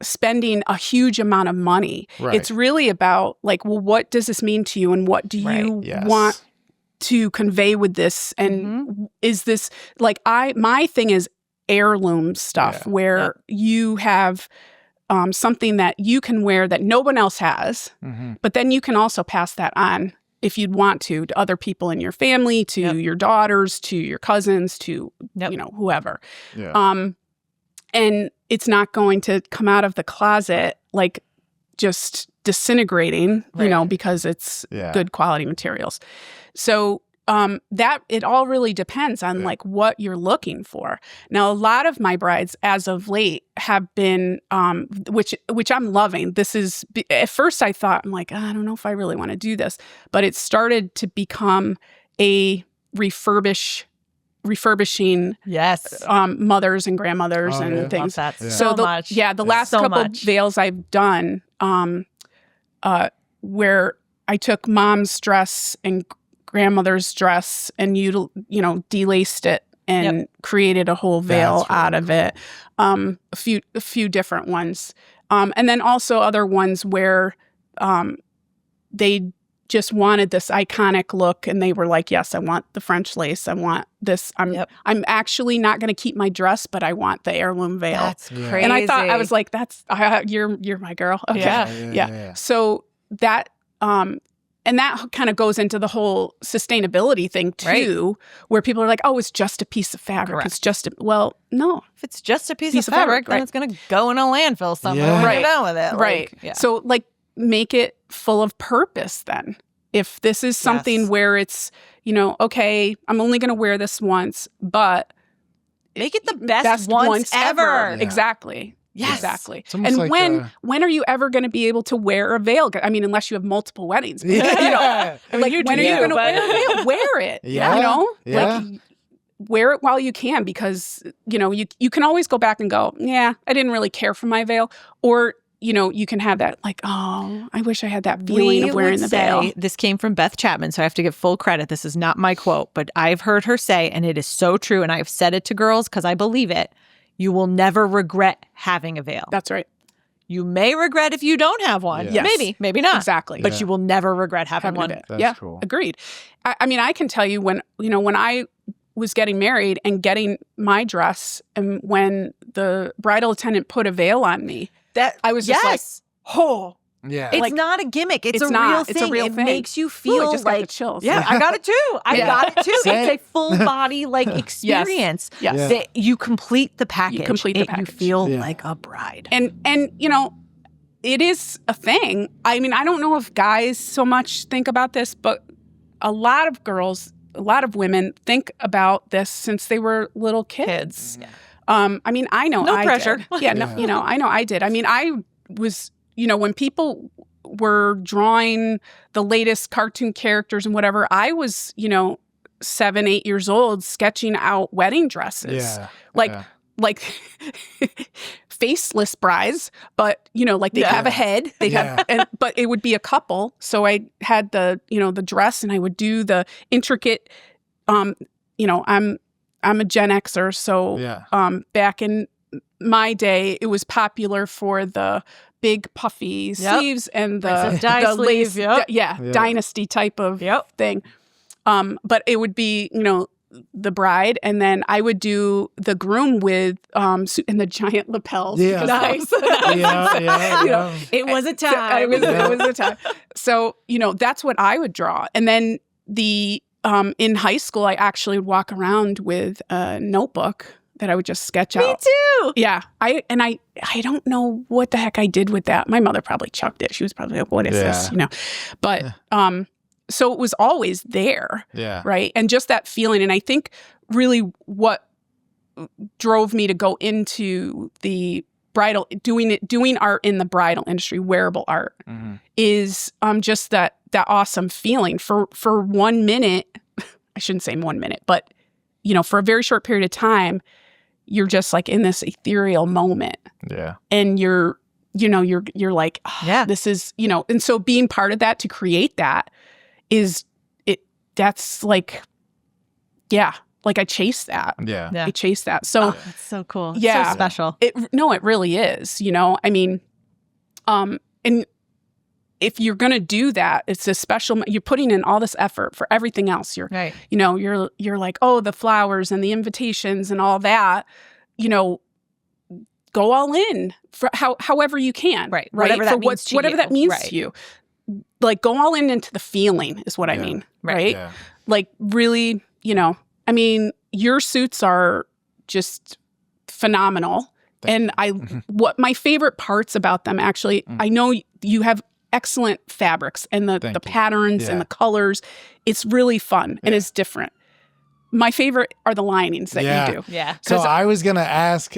spending a huge amount of money. Right. It's really about like, well, what does this mean to you and what do you want to convey with this? And is this like, my thing is heirloom stuff where you have something that you can wear that no one else has, but then you can also pass that on if you'd want to other people in your family, to your daughters, to your cousins, to you know, whoever. And it's not going to come out of the closet like just disintegrating, you know, because it's good quality materials. So that it all really depends on like what you're looking for. Now, a lot of my brides as of late have been, which I'm loving. This is, at first I thought, I'm like, I don't know if I really want to do this, but it started started a refurbishing mothers and grandmothers and things. Love that so much. The last couple veils I've done, where I took mom's dress and grandmother's dress and you know, delaced it and created a whole veil out of it. A few different ones. And then also other ones where they just wanted this iconic look and they were like, yes, I want the French lace. I want this. I'm actually not going to keep my dress, but I want the heirloom veil. That's crazy. And I thought, I was like, that's, you're my girl. Okay. Yeah. So that, that kind of goes into the whole sustainability thing too, where people are like, oh, it's just a piece of fabric. Correct. It's just well, no. If it's just a piece of fabric, then it's going to go in a landfill somewhere. Yeah. Right. Right. You're done with it. Right. Like, yeah. So like make it full of purpose then. If this is something where it's, okay, I'm only going to wear this once, but make it the best once ever. Yeah. Exactly. Yes. Exactly. almost And like, when are you ever going to be able to wear a veil? I mean, unless you have multiple weddings. But, Yeah. I mean, like, you when do, are you going to but- wear a veil? Wear it. Yeah. Yeah. Like wear it while you can, because, you can always go back and go, yeah, I didn't really care for my veil. Or, you can have that like, oh, I wish I had that feeling of wearing the veil. This came from Beth Chapman, so I have to give full credit. This is not my quote, but I've heard her say, and it is so true, and I've said it to girls because I believe it, you will never regret having a veil. That's right. You may regret if you don't have one. Yeah. Yes. Maybe not. Exactly. But you will never regret having Having one. it. That's Yeah, cool. agreed. I mean, I can tell you when I was getting married and getting my dress, and when the bridal attendant put a veil on me, That I was just like, oh, Yeah. it's like, not a gimmick. It's a not. real It's a thing. real it thing. makes you Ooh, feel I just got the like chills. Yeah, I got it too. I Yeah. got it too. Same. It's a full body experience. Yes. Yeah. That you complete the package. complete the You package. feel Yeah. like a bride. And it is a thing. I mean, I don't know if guys so much think about this, but a lot of girls, a lot of women think about this since they were little kids. Yeah. I mean, I know No I pressure. did. Yeah, no, I know I did. I mean, I was, when people were drawing the latest cartoon characters and whatever, I was, 7, 8 years old sketching out wedding dresses. Yeah. Like Yeah. like faceless brides, but like they'd have a head. They'd have, but it would be a couple. So I had the the dress, and I would do the intricate. I'm a Gen Xer, so Yeah. back in my day, it was popular for the big puffy sleeves and Princess Di the sleeve, lace, yep. dynasty type of thing. But it would be the bride, and then I would do the groom with and the giant lapels. Yeah. because- Yeah. It was a time. It was a time. So that's what I would draw, and then in high school, I actually would walk around with a notebook that I would just sketch out. Me too. Yeah, I don't know what the heck I did with that. My mother probably chucked it. She was probably like, "What is this?" But so it was always there, Yeah. right? And just that feeling. And I think really what drove me to go into the bridal, doing art in the bridal industry, wearable art, is just that awesome feeling for 1 minute. I shouldn't say 1 minute, but for a very short period of time, you're just like in this ethereal moment, Yeah. and you're like, oh, this is, and so being part of that to create that that's like, like I chase that. Yeah. Yeah. I chase that. So That's so cool. Yeah. So special. it really is, I mean, and if you're going to do that, it's a special, you're putting in all this effort for everything else. You're, Right. you're like, oh, the flowers and the invitations and all that, go all in for however you can. Right. Right. Whatever that For means to whatever you. that means Right. to you. Like go all in into the feeling is what I Yeah. mean. Right. Right. Yeah. Like really, I mean, your suits are just phenomenal. And what my favorite parts about them, actually, I know you have excellent fabrics and the Thank you. patterns Yeah. and the colors. It's really fun and it's different. My favorite are the linings that Yeah. you do. Yeah. So I was going to ask,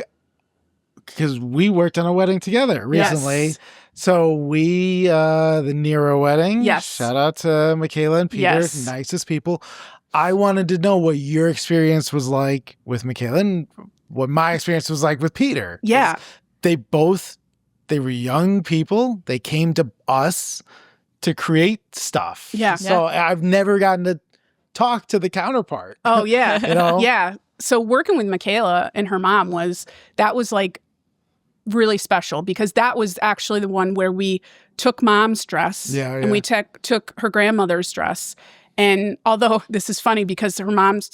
because we worked on a wedding together recently. Yes. So the Nero wedding. Yes. Shout out to Michaela and Peter, Yes. nicest people. I wanted to know what your experience was like with Michaela and what my experience was like with Peter. Yeah. They were young people. They came to us to create stuff. Yeah. So I've never gotten to talk to the counterpart. Oh, yeah. know? Yeah. So working with Michaela and her mom was like really special, because that was actually the one where we took mom's dress and we took her grandmother's dress. And although this is funny because her mom's,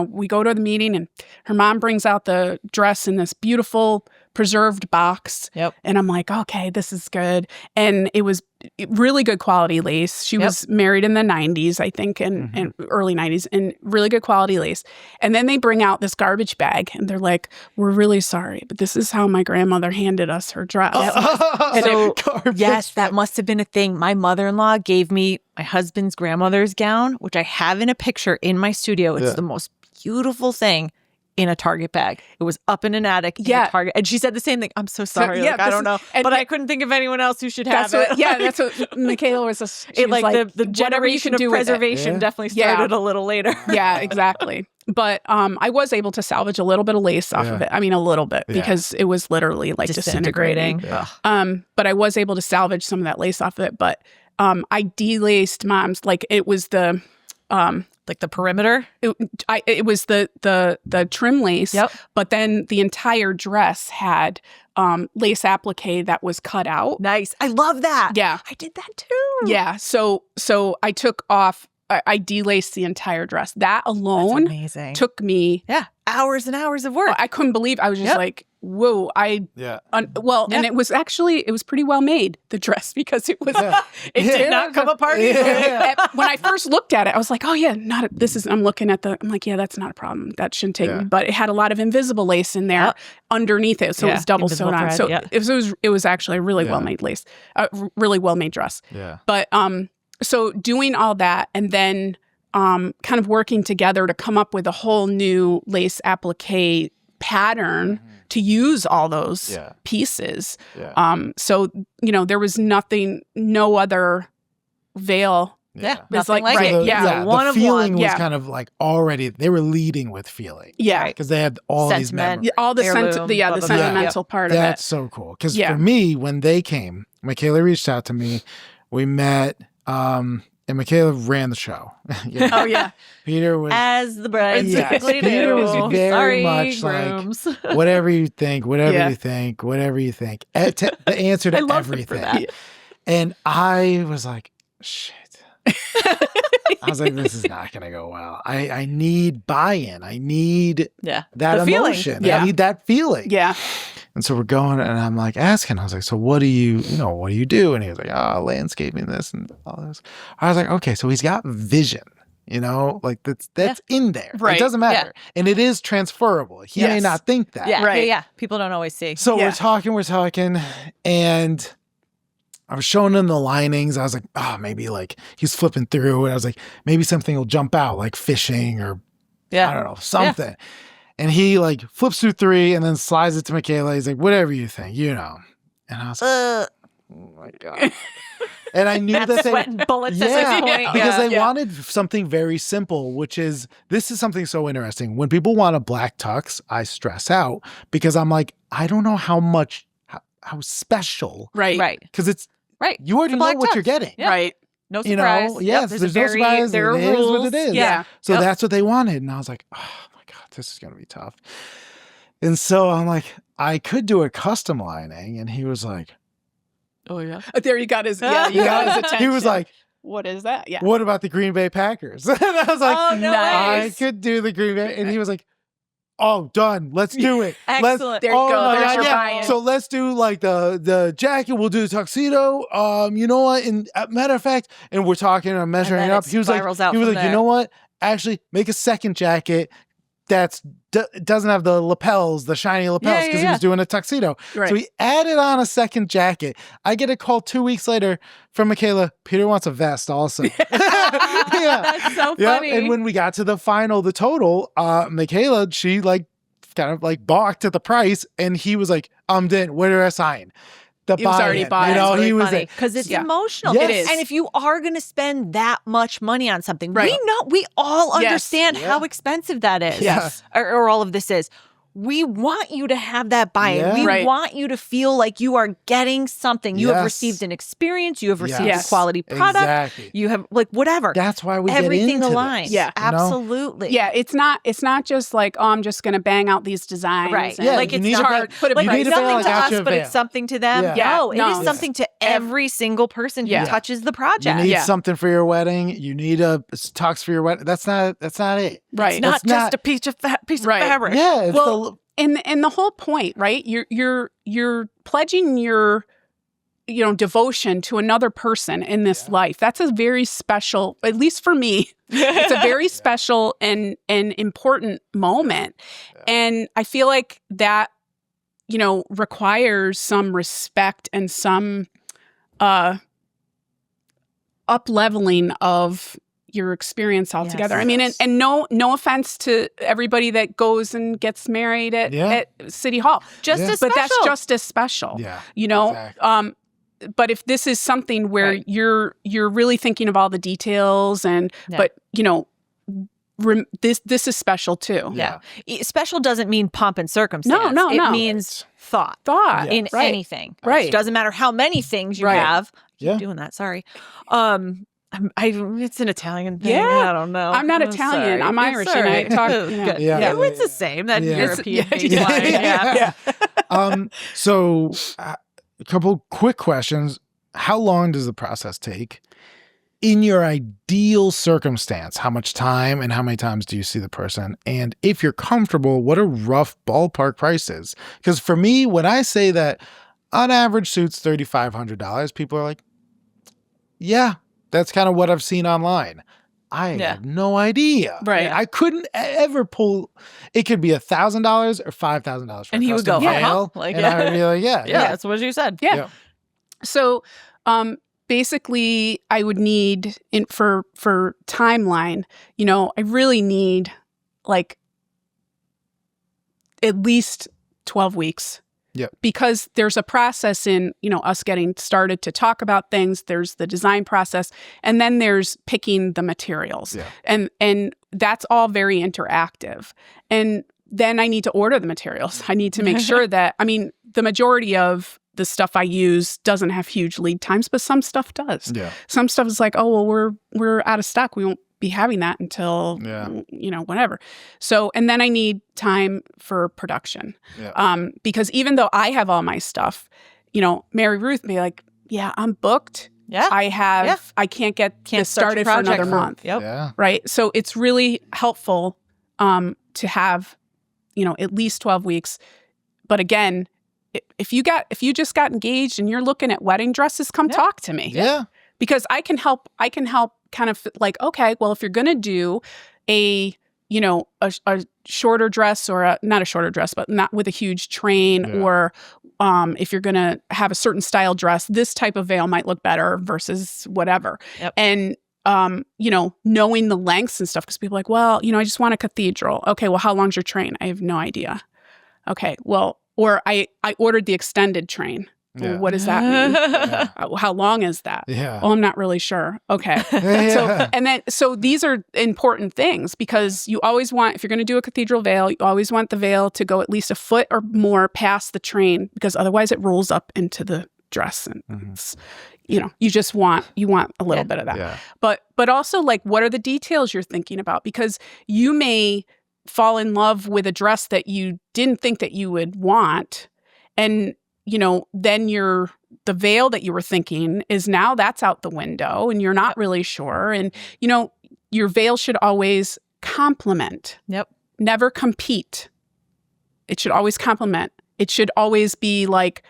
we go to the meeting and her mom brings out the dress in this beautiful preserved box. Yep. And I'm like, okay, this is good. And it was really good quality lace. She was married in the 90s, I think, and early 90s, and really good quality lace. And then they bring out this garbage bag and they're like, we're really sorry, but this is how my grandmother handed us her dress. Yes, that must have been a thing. My mother-in-law gave me my husband's grandmother's gown, which I have in a picture in my studio. It's the most beautiful thing. In a Target bag. It was up in an attic in a Target. And she said the same thing. I'm so sorry. I don't know. But I couldn't think of anyone else who should have it. That's what Michaela was. The generation of preservation definitely started a little later. Yeah, exactly. But I was able to salvage a little bit of lace off of it. I mean, a little bit because it was literally like disintegrating. But I was able to salvage some of that lace off of it. But I delaced Mom's, like it was the... like the perimeter? It was the trim lace, but then the entire dress had lace applique that was cut out. Nice. I love that. Yeah. I did that too. Yeah. So I took off, I delaced the entire dress. That alone took me hours and hours of work. I couldn't believe, I was just like, whoa, and it was pretty well made, the dress, because it was, it did not come apart. When I first looked at it, I was like, oh yeah, I'm looking at I'm like, yeah, that's not a problem. That shouldn't take me. But it had a lot of invisible lace in there underneath it. So it was double sewed on. So it was actually a really well-made lace, a really well-made dress. Yeah. But, so doing all that and then kind of working together to come up with a whole new lace applique pattern to use all those pieces. So, there was no other veil. Nothing like it. The feeling was kind of like already, they were leading with feeling. Yeah. Because they had all these memories. All the sentimental part of it. That's so cool. Because for me, when they came, Michaela reached out to me. We met, and Michaela ran the show. Oh, yeah. Peter was... As the bride typically Peter do. was very much grooms. like, whatever you think, whatever you think, whatever you think. The answer to everything. And I was like, shit. I was like, this is not going to go well. I need buy-in. I need that emotion. I need that feeling. Yeah. And so we're going, and I'm like asking, I was like, so what do you do? And he was like, landscaping this and all this. I was like, okay, so he's got vision, like that's in there. Right. It doesn't matter. Yeah. And it is transferable. He may not think that. Yeah. Right. Yeah. People don't always see. So we're talking, and I was showing him the linings. I was like, maybe like he's flipping through, and I was like, maybe something will jump out, like fishing or I don't know, something. Yeah. And he like flips through 3 and then slides it to Michaela. He's like, whatever you think, And I was like, oh my God. And I knew that they sweating bullets at this point. Because they wanted something very simple, this is something so interesting. When people want a black tux, I stress out because I'm like, I don't know how special. Right. Because it's you already know what you're getting. Yeah. Right. No surprise. Yes, there's no surprise. There are rules. It is what it is. Yeah. So that's what they wanted. And I was like, oh my God, this is going to be tough. And so I'm like, I could do a custom lining. And he was like, oh yeah. There you got his attention. He was like, what is that? Yeah. What about the Green Bay Packers? And I was like, oh, nice. I could do the Green Bay. And he was like, oh, done. Let's do it. Excellent. There you go. There's your buy-in. So let's do like the jacket. We'll do the tuxedo. You know what? And matter of fact, and we're talking and I'm measuring it up. He was like, you know what? Actually, make a second jacket that's doesn't have the lapels, the shiny lapels, because he was doing a tuxedo. Right. So he added on a second jacket. I get a call 2 weeks later from Michaela. Peter wants a vest also. That's so funny. And when we got to the total, Michaela, she like kind of like balked at the price, and he was like, I'm done. Where do I sign? He was already bought. He was because it's emotional. Yes. It is. And if you are going to spend that much money on something, we all understand how expensive that is. Yes. Or all of this is. We want you to have that buy-in. We want you to feel like you are getting something. You have received an experience. You have received a quality product. Exactly. You have like whatever. That's why we everything get into aligns. This, yeah, absolutely. Yeah, it's not just like, oh, I'm just going to bang out these designs. Right. And like it's hard. Put you need it's nothing to us, but it's something to them. Yeah. No, it is something to every single person who touches the project. You need something for your wedding. You need a tux for your wedding. That's not it. Right. It's not just a piece of fabric. Yeah. and the whole point, right? You're pledging your devotion to another person in this life. That's a very special, at least for me, it's a very special and important moment. And I feel like that, requires some respect and some up-leveling of your experience altogether. Yes. I mean, and no offense to everybody that goes and gets married at City Hall. Just as special. But that's just as special. Yeah. Exactly. But if this is something where you're really thinking of all the details but this is special too. Yeah. Special doesn't mean pomp and circumstance. No. It means thought. In anything. Right. It doesn't matter how many things you have. I keep doing that. Sorry. It's an Italian thing. Yeah. I don't know. I'm not Italian. Sorry. I'm Irish, and I talk. It's the same. That European baseline. Yeah. So, a couple quick questions. How long does the process take? In your ideal circumstance, how much time and how many times do you see the person? And if you're comfortable, what are rough ballpark prices? Because for me, when I say that on average suits $3,500, people are like, yeah, that's kind of what I've seen online. I had no idea. Right. I couldn't ever pull. It could be $1,000 or $5,000 for and he would go, veil, like, and I would be like, yeah, that's what you said. Yeah. So, basically, I would need for timeline. I really need like at least 12 weeks. Yep. Because there's a process in, us getting started to talk about things. There's the design process, and then there's picking the materials. Yeah. And that's all very interactive. And then I need to order the materials. I need to make sure that, the majority of the stuff I use doesn't have huge lead times, but some stuff does. Yeah. Some stuff is like, oh, well, we're out of stock. We won't be having that until, whatever. So, and then I need time for production. Yeah. Because even though I have all my stuff, Mary Ruth be like, yeah, I'm booked. Yeah. I can't get this started for another month. Yep. Yeah. Right. So it's really helpful to have, at least 12 weeks. But again, if you just got engaged and you're looking at wedding dresses, come talk to me. Yeah. Because I can help kind of like, okay, well, if you're going to do a shorter dress or not a shorter dress, but not with a huge train, or if you're going to have a certain style dress, this type of veil might look better versus whatever. Yep. And, knowing the lengths and stuff, because people are like, well, I just want a cathedral. Okay, well, how long's your train? I have no idea. Okay, well, or I ordered the extended train. Yeah. What does that mean? How long is that? Yeah. Oh, I'm not really sure. Okay. So these are important things, because you always want, if you're going to do a cathedral veil, you always want the veil to go at least a foot or more past the train, because otherwise it rolls up into the dress, and it's, you want a little bit of that. Yeah. But also, like, what are the details you're thinking about? Because you may fall in love with a dress that you didn't think that you would want, and then the veil that you were thinking is now that's out the window, and you're not really sure. And, your veil should always complement. Yep. Never compete. It should always complement. It should always be like,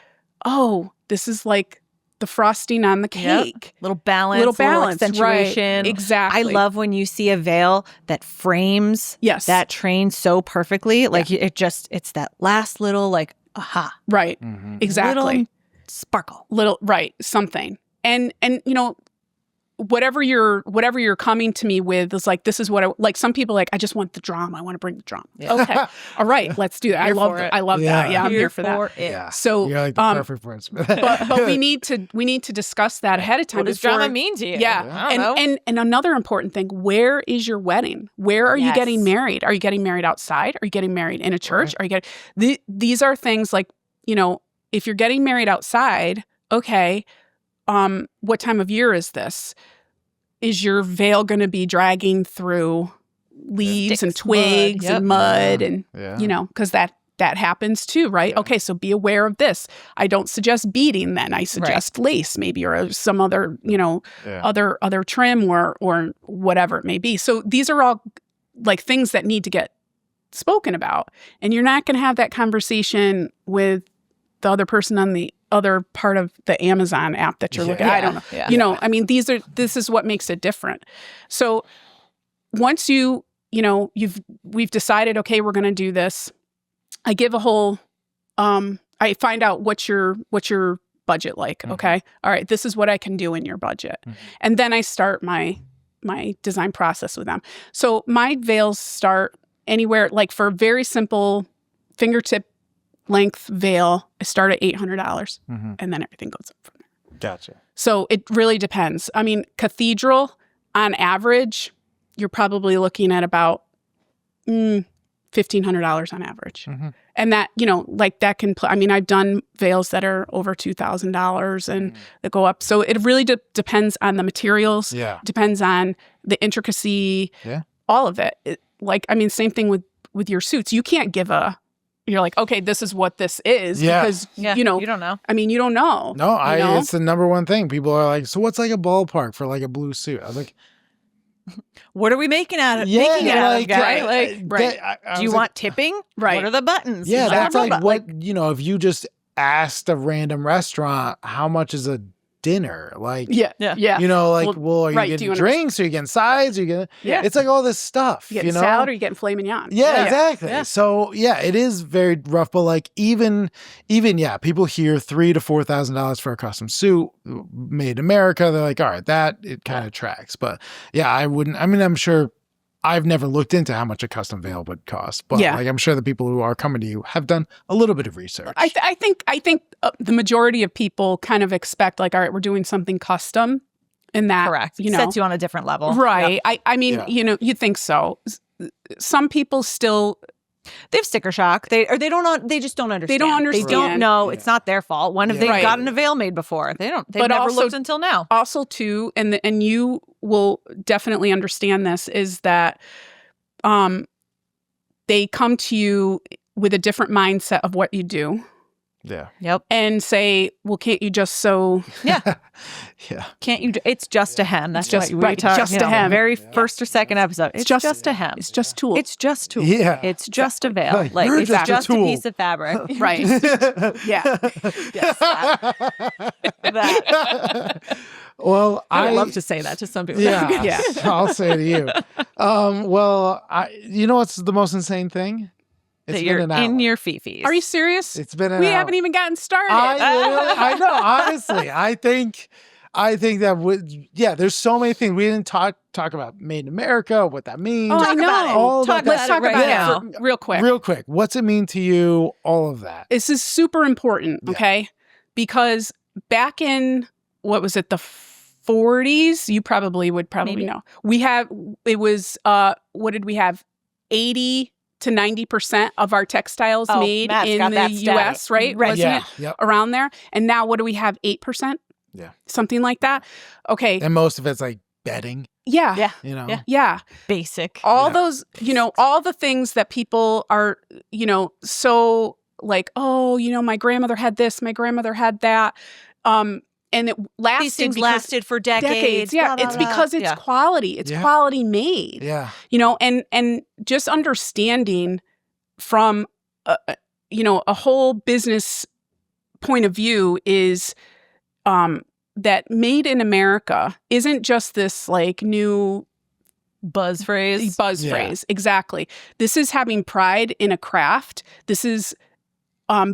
oh, this is like the frosting on the cake. Yep. Little balance, accentuation. Right. Exactly. I love when you see a veil that frames that train so perfectly. Like it's that last little like, aha. Right. Mm-hmm. Exactly. Little sparkle. Right. Something. And whatever you're coming to me with is like, this is what like some people like, I just want the drama. I want to bring the drama. Yeah. Okay. All right. Let's do that. I love that. Yeah. I'm here for that. Yeah. So you're like the perfect person. but we need to discuss that ahead of time. What does drama mean to you? Yeah. I don't know. And another important thing, where is your wedding? Where are you getting married? Are you getting married outside? Are you getting married in a church? Right. Are you getting these are things like, if you're getting married outside, okay, what time of year is this? Is your veil going to be dragging through leaves and twigs and mud and, because that happens too, right? Yeah. Okay, so be aware of this. I don't suggest beading then. I suggest lace maybe, or some other, other trim or whatever it may be. So these are all like things that need to get spoken about. And you're not going to have that conversation with the other person on the other part of the Amazon app that you're looking at. I don't know. Yeah. You know, I mean, this is what makes it different. So once we've decided, okay, we're going to do this. I give a whole, I find out what's your budget like. Mm-hmm. Okay. All right. This is what I can do in your budget. Mm-hmm. And then I start my design process with them. So my veils start anywhere, like for very simple fingertip length veil, I start at $800 and then everything goes up from there. Gotcha. So it really depends. I mean, cathedral on average, you're probably looking at about $1,500 on average. And that, like that can, I mean, I've done veils that are over $2,000 and that go up. So it really depends on the materials. Yeah. Depends on the intricacy. Yeah. All of it. Same thing with your suits. You can't give you're like, okay, this is what this is. Yeah. Because, you don't know. I mean, you don't know. No, it's the number one thing. People are like, so what's like a ballpark for like a blue suit? I was like, what are we making out of? Yeah, making it out of, guys? Right. Do you want tipping? Right. What are the buttons? Yeah, Blah, that's blah, like blah. what, if you just asked a random restaurant, how much is a dinner? Like, Yeah. are you right, do getting you drinks? Are you getting sides? Are you getting, Yeah. It's like all this stuff, You get salad or you get filet mignon. Yeah, exactly. Yeah. So it is very rough, but like even people hear $3,000 to $4,000 for a custom suit made in America. They're like, all right, it kind of tracks. But I'm sure I've never looked into how much a custom veil would cost, but like I'm sure the people who are coming to you have done a little bit of research. I think the majority of people kind of expect like, all right, we're doing something custom, and that Correct. Sets you on a different level. Right. Yep. I mean, you think so. Some people still. They have sticker shock. They just don't understand. They don't understand. They don't know. It's not their fault. When have they gotten a veil made before? They've never looked until now. Also, too, and you will definitely understand this, is that they come to you with a different mindset of what you do. Yeah. Yep. And say, well, can't you just sew? Yeah. Yeah. Can't you? It's just a hem. That's just what we talk. Just a hem. Very first or second episode. It's just a hem. It's just tool. It's just tool. Yeah. It's just a veil. Like, you're it's just a just a tool. piece of fabric. Right. Yeah. Yes. That. Well, I would love to say that to some people. Yeah. Yeah. I'll say to you. You know what's the most insane thing? That you're in your fifis. Are you serious? It's been an We hour. haven't even gotten started. I know. Honestly, I think that there's so many things we didn't talk about Made in America, what that means. I know. Let's talk about it real quick. Real quick. What's it mean to you? All of that. This is super important, okay? Because back in, what was it, the 40s? You probably would Maybe. know. What did we have? 80 to 90% of our textiles made Matt's in got the that US, stat. right? Right. Wasn't it? Yep. Around there. And now what do we have? 8%? Yeah. Something like that. Okay. And most of it's like bedding. Yeah. Yeah. Yeah. Yeah. Basic. All those, all the things that people are, so like, oh, my grandmother had this, my grandmother had that. And it lasted. These things lasted for decades. Yeah. Blah, blah, It's blah. because it's quality. It's quality made. Yeah. And just understanding from, a whole business point of view is that Made in America isn't just this like new Buzz phrase. Exactly. This is having pride in a craft. This is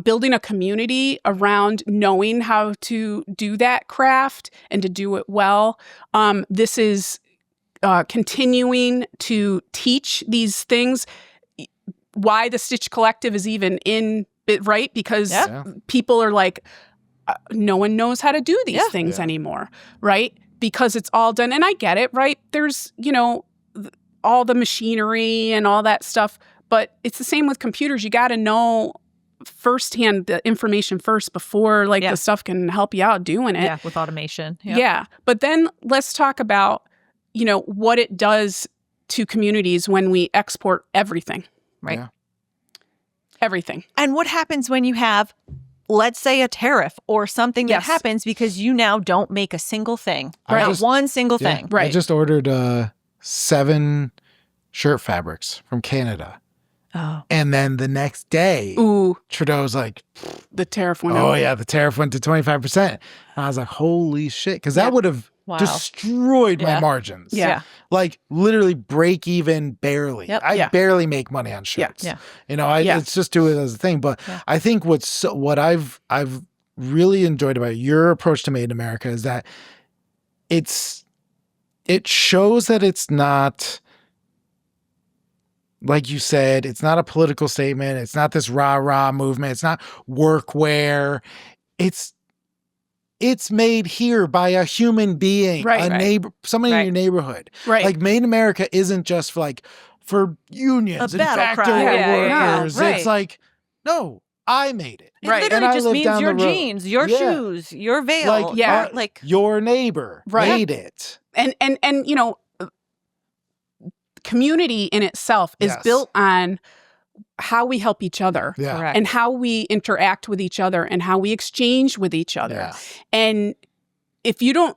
building a community around knowing how to do that craft and to do it well. This is continuing to teach these things. Why the Stitch Collective is even in it, right? Because people are like, no one knows how to do these things anymore, right? Because it's all done. And I get it, right? There's, all the machinery and all that stuff. But it's the same with computers. You got to know firsthand the information first before the stuff can help you out doing it. Yeah, with automation. Yep. Yeah. But then let's talk about, what it does to communities when we export everything. Right. Yeah. Everything. And what happens when you have, let's say, a tariff or something that happens because you now don't make a single thing, not one single thing. Right. I just ordered 7 shirt fabrics from Canada. Oh. And then the next day, Ooh, Trudeau's like, the tariff went oh up. yeah, the tariff went to 25%. And I was like, holy shit. Because that would have Wow. destroyed my Yeah. margins. Yeah. Like literally break even barely. Yep. I Yeah. barely make money on shirts. Yeah. You know, Yeah. it's just do it as a thing. But Yeah. I think what I've really enjoyed about your approach to Made in America is that it shows that it's not, like you said, it's not a political statement. It's not this rah-rah movement. It's not workwear. It's made here by a human being, Right, right. neighbor, somebody in Right. your neighborhood. Right. Like Made in America isn't just for unions A and battle factory cry. Yeah, workers. right. It's like, no, I made it. It Right. And literally I just live means down your the road. jeans, your Yeah. shoes, your veil. Like, yeah. Like Your neighbor Right. made it. And you know, community in itself is Yes. built on how we help each other. Yeah. correct. And how we interact with each other and how we exchange with each other. Yeah. And if you don't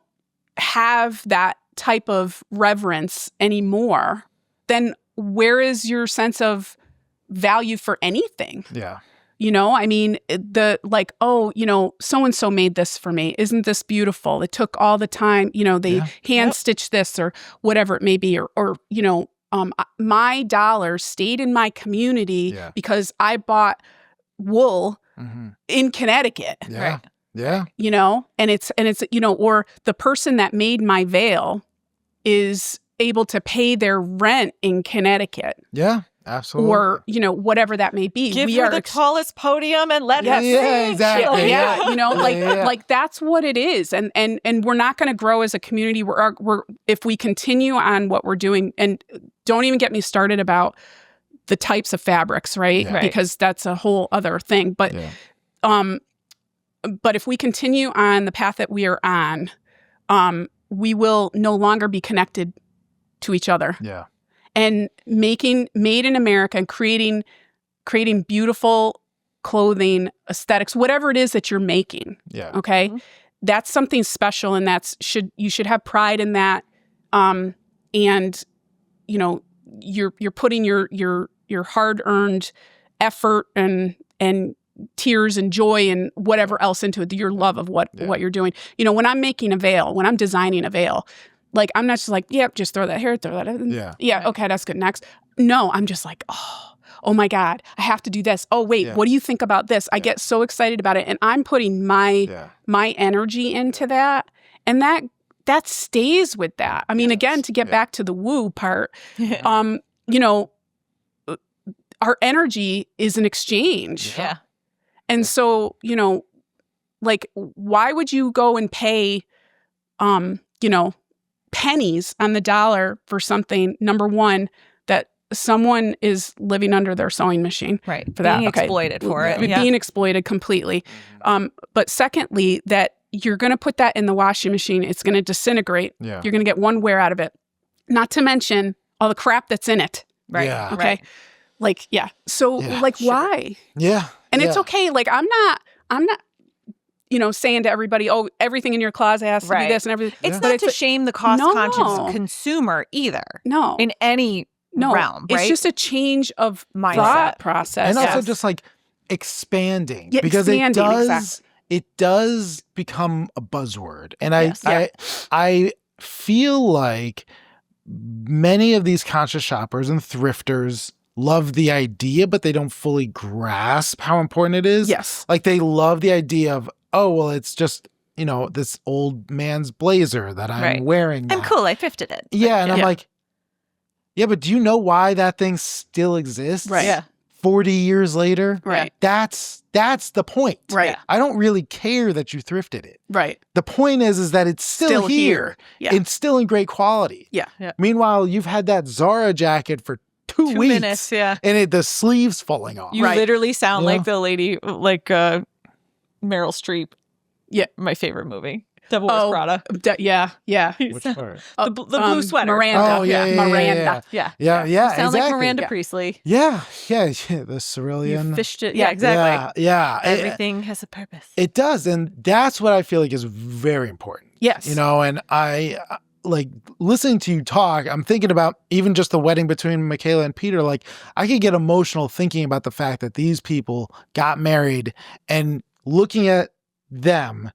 have that type of reverence anymore, then where is your sense of value for anything? Yeah. You know, I mean, oh, you know, so-and-so made this for me. Isn't this beautiful? It took all the time, you know, they Yeah. hand stitched this or whatever it may be, or, you know, my dollars stayed in my community Yeah. because I bought wool Mhm. in Connecticut, Yeah. Right. Yeah. you know, and it's, you know, or the person that made my veil is able to pay their rent in Connecticut Yeah. Absolutely. or, you know, whatever that may be. Give We her are the tallest podium and let her Yes. Yeah, sing. exactly. yeah, you know, Yeah. like that's what it is, and we're not going to grow as a community. We're if we continue on what we're doing, and don't even get me started about the types of fabrics, right? Yeah. Right. Because that's a whole other thing. But Yeah. but if we continue on the path that we are on, we will no longer be connected to each other. Yeah. And making Made in America and creating beautiful clothing, aesthetics, whatever it is that you're making. Yeah. Okay. Mhm. That's something special, and you should have pride in that. And you know, you're putting your hard-earned effort and tears and joy and whatever else into it, your love of what you're doing. You know, when I'm making a veil, when I'm designing a veil, like I'm not just like, yep, just throw that here, throw that in. Yeah. Yeah, okay, that's good. Next. No, I'm just like, oh my God, I have to do this. Oh, wait, Yeah. what do you think about this? I Yeah. get so excited about it. And I'm putting my energy into that. And that stays with that. I mean, Yes. again, to get Yeah. back to the woo part, Yeah. you know, our energy is an exchange. Yeah. And so, you know, like, why would you go and pay, you know, pennies on the dollar for something, number one, that someone is living under their sewing machine Right. for that? Being Okay. exploited for it. Yeah. Yeah. Being exploited completely. But secondly, that you're going to put that in the washing machine. It's going to disintegrate. Yeah. You're going to get one wear out of it. Not to mention all the crap that's in it. Right. Yeah. Okay. Right. Like, yeah. So Yeah. like, Sure. why? Yeah. And it's Yeah. okay. Like, I'm not, you know, saying to everybody, oh, everything in your closet has to Right. be this and everything. It's Yeah. not But to shame the cost-conscious No. consumer either no, in any realm, right? It's just a change of Mindset. thought process. And also Yes. just like expanding Yeah, because expanding, it does become a buzzword. And Yes. I feel like many of these conscious shoppers and thrifters love the idea, but they don't fully grasp how important it is. Yes. Like they love the idea of, oh, well, it's just, you know, this old man's blazer that I'm Right. wearing now. I'm cool. I thrifted it. Yeah. And I'm Yeah. like, yeah, but do you know why that thing still exists? Right. Yeah. 40 years later? Right. That's the point. Right. Yeah. I don't really care that you thrifted it. Right. The point is that it's still here. Yeah. It's still in great quality. Yeah. Yeah. Meanwhile, you've had that Zara jacket for 2 2 weeks. minutes. Yeah. And the sleeve's falling off. You Right. literally sound Yeah. like the lady, like Meryl Streep. Yeah. My favorite movie. Devil Wears Oh, Prada. Yeah. Yeah. Which part? The blue sweater. Miranda. Oh, yeah, yeah, Miranda. Yeah. Yeah, You sound like exactly. Miranda Yeah. Priestley. Yeah. The You cerulean. fished it. Yeah, exactly. Yeah. Everything has a purpose. It does. And that's what I feel like is very important. Yes. You know, and I like listening to you talk, I'm thinking about even just the wedding between Michaela and Peter. Like I could get emotional thinking about the fact that these people got married and looking at them,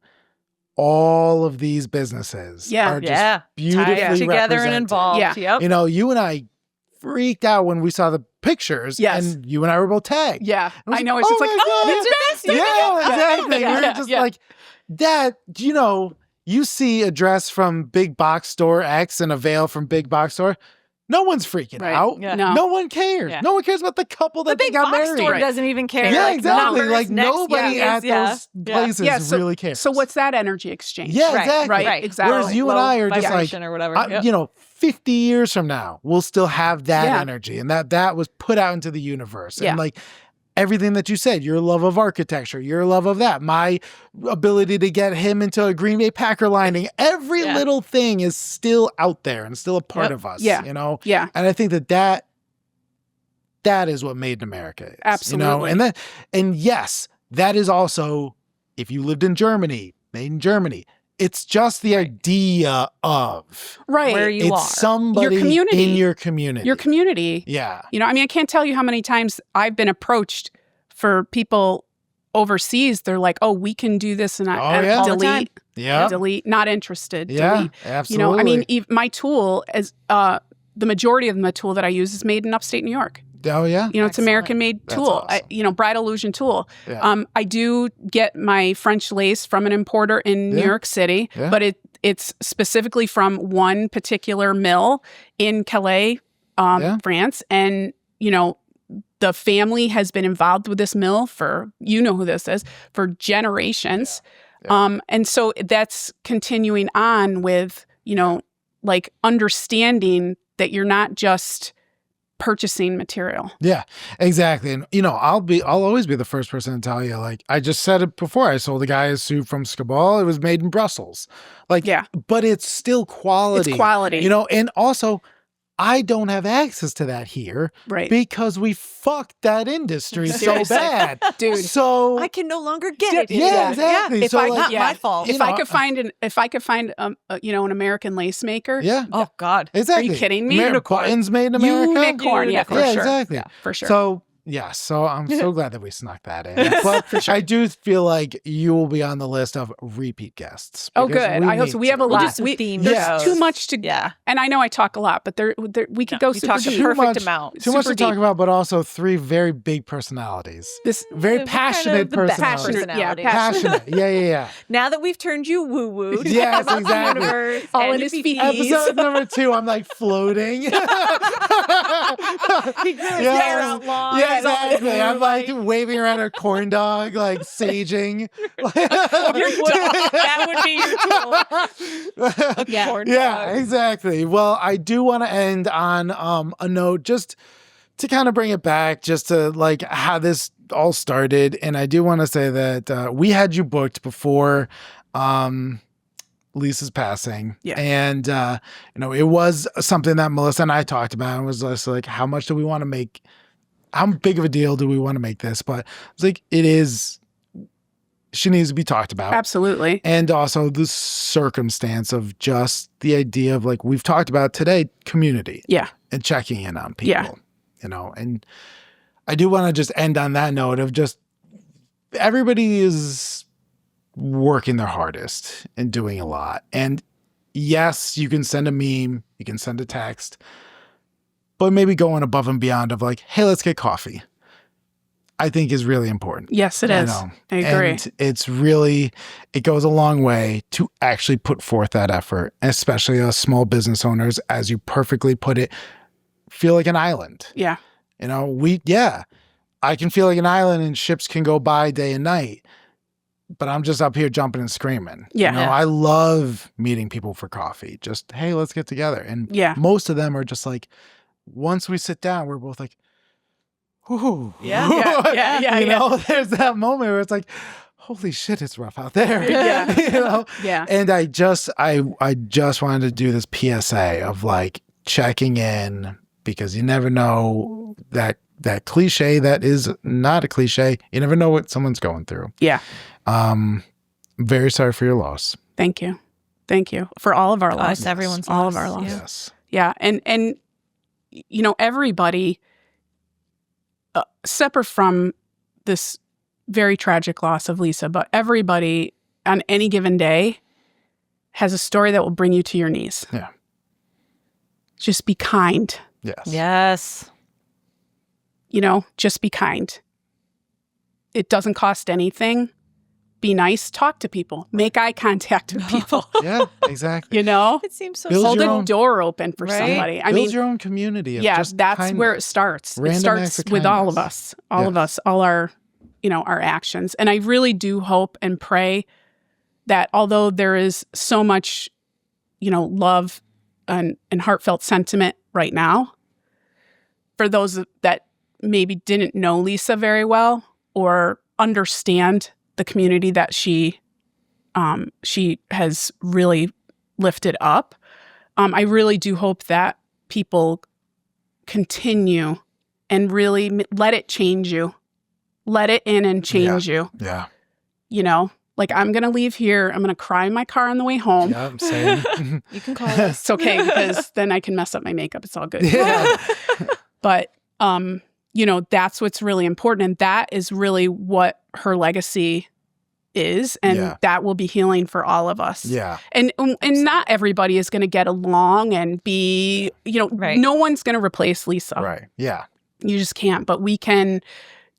all of these businesses are just beautifully tied together represented. and involved. Yeah. Yep. You know, you and I freaked out when we saw the pictures, and you and I were both tagged. Yeah, I I know. It's just like, it's the best. yeah, exactly. Yeah, We were yeah, just yeah. like that. You know, you see a dress from Big Box Store X and a veil from Big Box Store. No one's freaking out. Yeah. No one cares. Yeah. No one cares about the couple that The they big got box married. store doesn't even care. Yeah, like, exactly. numbers, Like next nobody at years, those places really cares. So what's that energy exchange? Yeah, Right, exactly. right. Exactly. Whereas you and I are just like, vibration or whatever. you know, 50 years from now, we'll still have that Yeah. energy, and that was put out into the universe. Yeah. And like everything that you said, your love of architecture, your love of that, my ability to get him into a Green Bay Packer lining, every little thing is still out there and still a part of us. Yeah. You know? Yeah. And I think that is what made America is. Absolutely. You know? And yes, that is also, if you lived in Germany, made in Germany, it's just the idea of Where you are. it's somebody Your community. in your community. Your community. Yeah. You know, I mean, I can't tell you how many times I've been approached for people overseas. They're like, "Oh, we can do this," and yeah. delete, not interested. Yeah, delete. absolutely. You know, I mean, my tool is the majority of my tool that I use is made in upstate New York. Oh yeah. You know, it's American-made That's tool. awesome. Bridal illusion tool. Yeah. I do get my French lace from an importer in New York City, but it's specifically from one particular mill in Calais, France, and you know, the family has been involved with this mill for, you know who this is, for generations. And so that's continuing on with, you know, like understanding that you're not just purchasing material. Yeah, exactly. And you know, I'll always be the first person to tell you, like, I just said it before, I sold a guy a suit from Skabal. It was made in Brussels. Like, but it's still quality. It's quality. You know, and also I don't have access to that here, right? Because we fucked that industry so bad, dude. So I can no longer get it. Yeah, exactly. If so not my fault. If I could find you know, an American lace maker. Yeah. Oh God. Exactly. Are you kidding me? Unicorns made in America. Unicorn. Yeah, for sure. Exactly. Yeah, for sure. So. Yeah, so I'm so glad that we snuck that in. But I do feel like you will be on the list of repeat guests. Oh, good. I hope so. We have a lot. There's too much to. Yeah. And I know I talk a lot, but we could go super deep. Perfect amount. Too much to talk about, but also three very big personalities. This very passionate personalities. Passionate. Yeah. Now that we've turned you woo-woo. Yes, exactly. All in his feet. Episode number 2, I'm like floating. He grew his hair out long. Yeah, exactly. I'm like waving around a corn dog, like saging. That would be your tool. Yeah, exactly. Well, I do want to end on a note just to kind of bring it back, just to like how this all started. And I do want to say that we had you booked before Lisa's passing. Yeah. And, you know, it was something that Melissa and I talked about. It was just like, how much do we want to make? How big of a deal do we want to make this? But it's like, she needs to be talked about. Absolutely. And also the circumstance of just the idea of like, we've talked about today, community. Yeah. And checking in on people. Yeah. You know, and I do want to just end on that note of just everybody is working their hardest and doing a lot. And yes, you can send a meme, you can send a text, but maybe going above and beyond of like, hey, let's get coffee, I think is really important. Yes, it is. I agree. And it goes a long way to actually put forth that effort, especially as small business owners, as you perfectly put it, feel like an island. Yeah. You know, I can feel like an island and ships can go by day and night, but I'm just up here jumping and screaming. Yeah. You know, I love meeting people for coffee. Just, hey, let's get together. And most of them are just like, once we sit down, we're both like, ooh. Yeah. You know, there's that moment where it's like, holy shit, it's rough out there. Yeah. You know? Yeah. And I just wanted to do this PSA of like checking in, because you never know that cliche that is not a cliche. You never know what someone's going through. Yeah. Very sorry for your loss. Thank you. Thank you for all of our loss. Us, everyone's all loss. of our loss. Yes. Yeah. And you know, everybody, separate from this very tragic loss of Lisa, but everybody on any given day has a story that will bring you to your knees. Yeah. Just be kind. Yes. Yes. You know, just be kind. It doesn't cost anything. Be nice. Talk to people. Make eye contact with people. Yeah, exactly. You know? It seems so Build Hold your a own- door open for Right? somebody. I Build mean, your own community. Of yeah, just that's kindness. where it starts. Random It starts acts of with all of kindness. us, all of us, all our, you know, our actions. And I really do hope and pray that although there is so much, you know, love and heartfelt sentiment right now, for those that maybe didn't know Lisa very well or understand the community that she has really lifted up, I really do hope that people continue and really let it change you. Let it in and change you. Yeah. You know, like I'm going to leave here. I'm going to cry in my car on the way home. Yeah, I'm saying. You can call us. It's okay because then I can mess up my makeup. It's all good. Yeah. But, you know, that's what's really important. And that is really what her legacy is. And Yeah. that will be healing for all of us. Yeah. And not everybody is going to get along and be, you know, Right. no one's going to replace Lisa. Right. Yeah. You just can't. But we can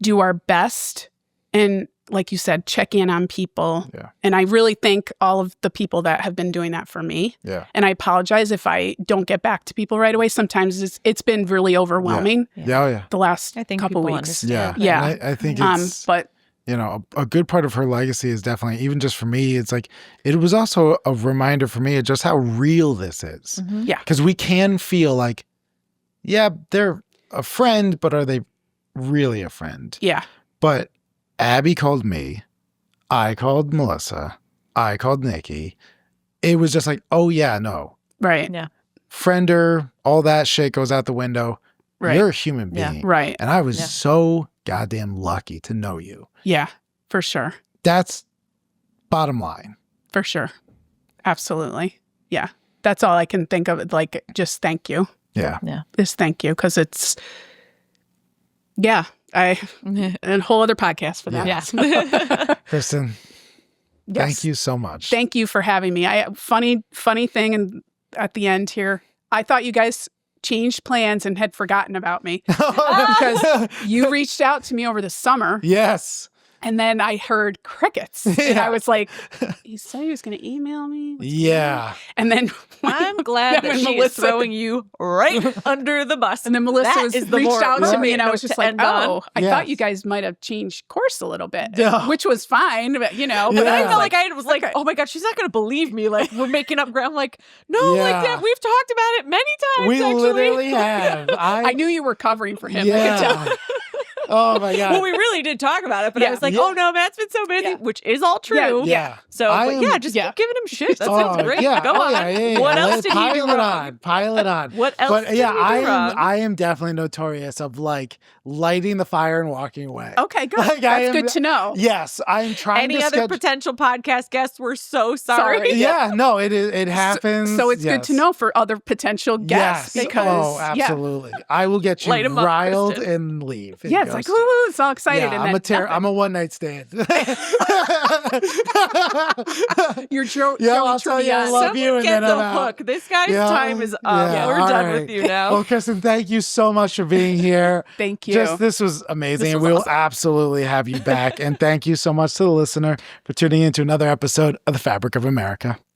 do our best and, like you said, check in on people. Yeah. And I really thank all of the people that have been doing that for me. Yeah. And I apologize if I don't get back to people right away. Sometimes it's been really overwhelming Yeah. Oh, yeah. the last I think couple people weeks. understand. Yeah. Yeah. And I think it's, But you know, a good part of her legacy is definitely, even just for me, it's like, it was also a reminder for me of just how real this is. Mhm. yeah, Because we can feel like, yeah, they're a friend, but are they really a friend? yeah, But Abby called me, I called Melissa, I called Nikki. It was just like, oh yeah, no. right, Yeah. Friender, all that shit goes out the window. right, You're a human Yeah. being. right. And I was Yeah. so goddamn lucky to know you. Yeah, for sure. That's bottom line. For sure. Absolutely. Yeah. That's all I can think of. Like, just thank you. Yeah. Just thank you. Because it's, yeah, a whole other podcast for that. Yeah. Kristin, Yes. thank you so much. Thank you for having me. Funny thing and at the end here, I thought you guys changed plans and had forgotten about me because you reached out to me over the summer Yes. and then I heard crickets. And Yeah. I was like, he said he was going to email me. What's going on?" Yeah. And then I'm glad that when she Melissa- is throwing you right under the bus. And then Melissa That was is the reached more out to me and I appropriate was just note to like, end on. oh, I Yes. thought you guys might have changed course a little bit, Yeah. which was fine, but you know, but Yeah. I I felt like I was like, okay. oh my God, she's not going to believe me. Like, we're making up ground. I'm like, no, Yeah. like that. We've talked about it many times, We actually. literally have. I knew you were covering for him. I could Yeah. tell. Oh my God. Well, we really did talk about it, but Yeah. I was like, Yeah. oh no, Matt's been so busy, Yeah. which is all true. Yeah. So, I but am- yeah, just Yeah. keep giving him shit. That sounds great. Yeah. Go on. Yeah. What else Let's did he do pile it wrong? on. Pile it on. What else But did yeah, he do wrong? I am definitely notorious of like lighting the fire and walking away. Okay, good. Like, I That's am- good to know. Yes, I'm trying Any to other schedule. potential podcast guests, we're so sorry. Yeah, no, it happens. So it's good to Yes. know for other potential guests Yes. because Oh, absolutely. I will get you Light 'em up, riled Kristin. and leave. and yeah, it's go like, see- ooh, it's all excited. Yeah, and then I'm a one night stand. You're Joe. Yeah, Joey I'll tell you, I Trivia. love you, and Get then the I'm out. hook. This guy's Yeah, time is up. yeah, We're all done right. with you now. Well, Kristin, thank you so much for being here. Thank you. Just this was amazing, This and was we will awesome. absolutely have you back. And thank you so much to the listener for tuning in to another episode of The Fabric of America.